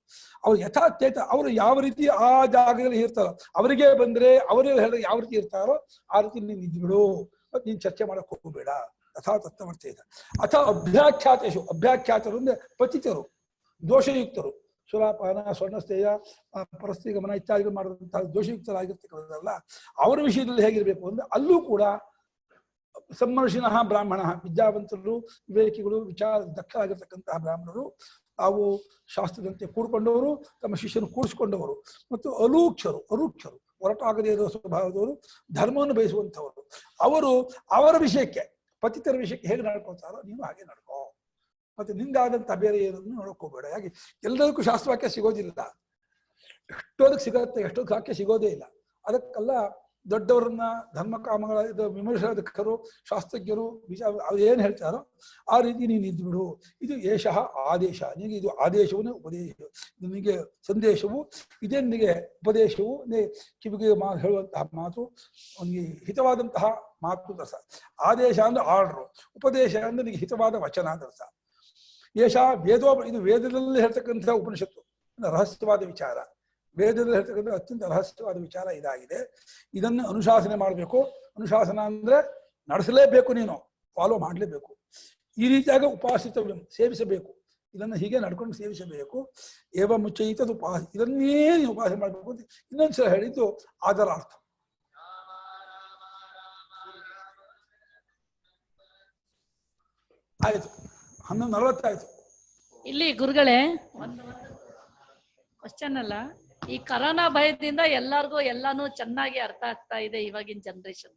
ಅವ್ರು ಯಥಾಚೇತ ಅವರು ಯಾವ ರೀತಿ ಆ ಜಾಗದಲ್ಲಿ ಇರ್ತಾರೋ, ಅವರಿಗೆ ಬಂದ್ರೆ ಅವರೇ ಹೇಳಿದ್ರೆ ಯಾವ ರೀತಿ ಇರ್ತಾರೋ ಆ ರೀತಿ ನೀನು ಇದ್ಬಿಡು, ಮತ್ತು ನೀನು ಚರ್ಚೆ ಮಾಡಕ್ ಹೋಗಬೇಡ. ಅಥಾ ತತ್ವರ್ಥೇತ ಅಥ ಅಭ್ಯಾಖ್ಯಾತೇಶು, ಅಭ್ಯಾಖ್ಯಾತರು ಅಂದ್ರೆ ಪತಿತರು, ದೋಷಯುಕ್ತರು, ಸುರಾಪಾನ ಸ್ವರ್ಣಸ್ಥೇಯ ಪರಸ್ತ್ರೀಗಮನ ಇತ್ಯಾದಿಗಳು ಮಾಡಿದಂತಹ ದೋಷಯುಕ್ತರಾಗಿರ್ತಕ್ಕಂಥದ್ದಲ್ಲ. ಅವರ ವಿಷಯದಲ್ಲಿ ಹೇಗಿರ್ಬೇಕು ಅಂದ್ರೆ ಅಲ್ಲೂ ಕೂಡ ಸಂಮರ್ಷಿಣ ಬ್ರಾಹ್ಮಣ, ವಿದ್ಯಾವಂತರು ವಿವೇಕಿಗಳು ವಿಚಾರ ದಕ್ಷರಾಗಿರ್ತಕ್ಕಂತಹ ಬ್ರಾಹ್ಮಣರು, ತಾವು ಶಾಸ್ತ್ರದಂತೆ ಕೂಡ್ಕೊಂಡವರು, ತಮ್ಮ ಶಿಷ್ಯನು ಕೂಡಿಸ್ಕೊಂಡವರು, ಮತ್ತು ಅರೂಕ್ಷರು ಹೊರಟಾಗದೇ ಇರುವ ಸ್ವಭಾವದವರು, ಧರ್ಮವನ್ನು ಬಯಸುವಂಥವರು. ಅವರು ಅವರ ವಿಷಯಕ್ಕೆ, ಪತಿತರ ವಿಷಯಕ್ಕೆ ಹೇಗೆ ನಡ್ಕೊತಾರೋ ನೀನು ಹಾಗೆ ನಡ್ಕೋ. ಮತ್ತೆ ನಿಂದಾದಂಥ ಬೇರೆ ಏನನ್ನು ನೋಡ್ಕೋಬೇಡ. ಹಾಗೆ ಎಲ್ಲದಕ್ಕೂ ಶಾಸ್ತ್ರವಾಕ್ಯ ಸಿಗೋದಿಲ್ಲ, ಎಷ್ಟೋದಕ್ಕೆ ಸಿಗತ್ತೆ, ಎಷ್ಟೊಂದು ವಾಕ್ಯ ಸಿಗೋದೇ ಇಲ್ಲ. ಅದಕ್ಕೆಲ್ಲ ದೊಡ್ಡವರನ್ನ ಧರ್ಮಕಾಮಗಳ ವಿಮರ್ಶಕರು, ಶಾಸ್ತ್ರಜ್ಞರು ಅವ್ರು ಏನು ಹೇಳ್ತಾರೋ ಆ ರೀತಿ ನೀನು ಇದ್ಬಿಡು. ಇದು ಏಷಃ ಆದೇಶ, ನಿನಗೆ ಇದು ಆದೇಶವೂ ಉಪದೇಶ, ನಿನಗೆ ಸಂದೇಶವು ಇದೇ, ನಿನಗೆ ಉಪದೇಶವು ಕಿವಿಗೆ ಹೇಳುವಂತಹ ಮಾತು, ಅವನಿಗೆ ಹಿತವಾದಂತಹ ಮಾತು ದರ್ಸ. ಆದೇಶ ಅಂದ್ರೆ ಆರ್ಡ್ರು, ಉಪದೇಶ ಅಂದ್ರೆ ನಿನಗೆ ಹಿತವಾದ ವಚನ ದರ್ಸ. ಏಷ ವೇದೋ, ಇದು ವೇದದಲ್ಲಿ ಹೇಳ್ತಕ್ಕಂಥ ಉಪನಿಷತ್ತು, ರಹಸ್ಯವಾದ ವಿಚಾರ. ವೇದದಲ್ಲಿ ಹೇಳ್ತಕ್ಕಂಥ ಅತ್ಯಂತ ರಹಸ್ಯವಾದ ವಿಚಾರ ಇದಾಗಿದೆ. ಇದನ್ನು ಅನುಶಾಸನೆ ಮಾಡಬೇಕು. ಅನುಶಾಸನ ಅಂದ್ರೆ ನಡೆಸಲೇಬೇಕು, ನೀನು ಫಾಲೋ ಮಾಡಲೇಬೇಕು. ಈ ರೀತಿಯಾಗಿ ಉಪಾಸಿತವ್ಯ, ಸೇವಿಸಬೇಕು. ಇದನ್ನು ಹೀಗೆ ನಡ್ಕೊಂಡು ಸೇವಿಸಬೇಕು. ಏವ ಮುಚ್ಚಯಿತದು ಉಪಾಸ, ಇದನ್ನೇ ನೀವು ಉಪಾಸನೆ ಮಾಡಬೇಕು ಅಂತ ಇನ್ನೊಂದ್ಸಲ ಹೇಳಿದ್ದು ಅದರ ಅರ್ಥ. ಆಯ್ತು, 11:40 ಆಯ್ತು. ಇಲ್ಲಿ ಗುರುಗಳೇ ಒಂದು ಕ್ವಶನ್ ಅಲ್ಲ, ಈ ಕರೋನಾ ಭಯದಿಂದ ಎಲ್ಲಾರ್ಗೂ ಎಲ್ಲಾನು ಚೆನ್ನಾಗಿ ಅರ್ಥ ಆಗ್ತಾ ಇದೆ ಇವಾಗಿನ ಜನರೇಷನ್.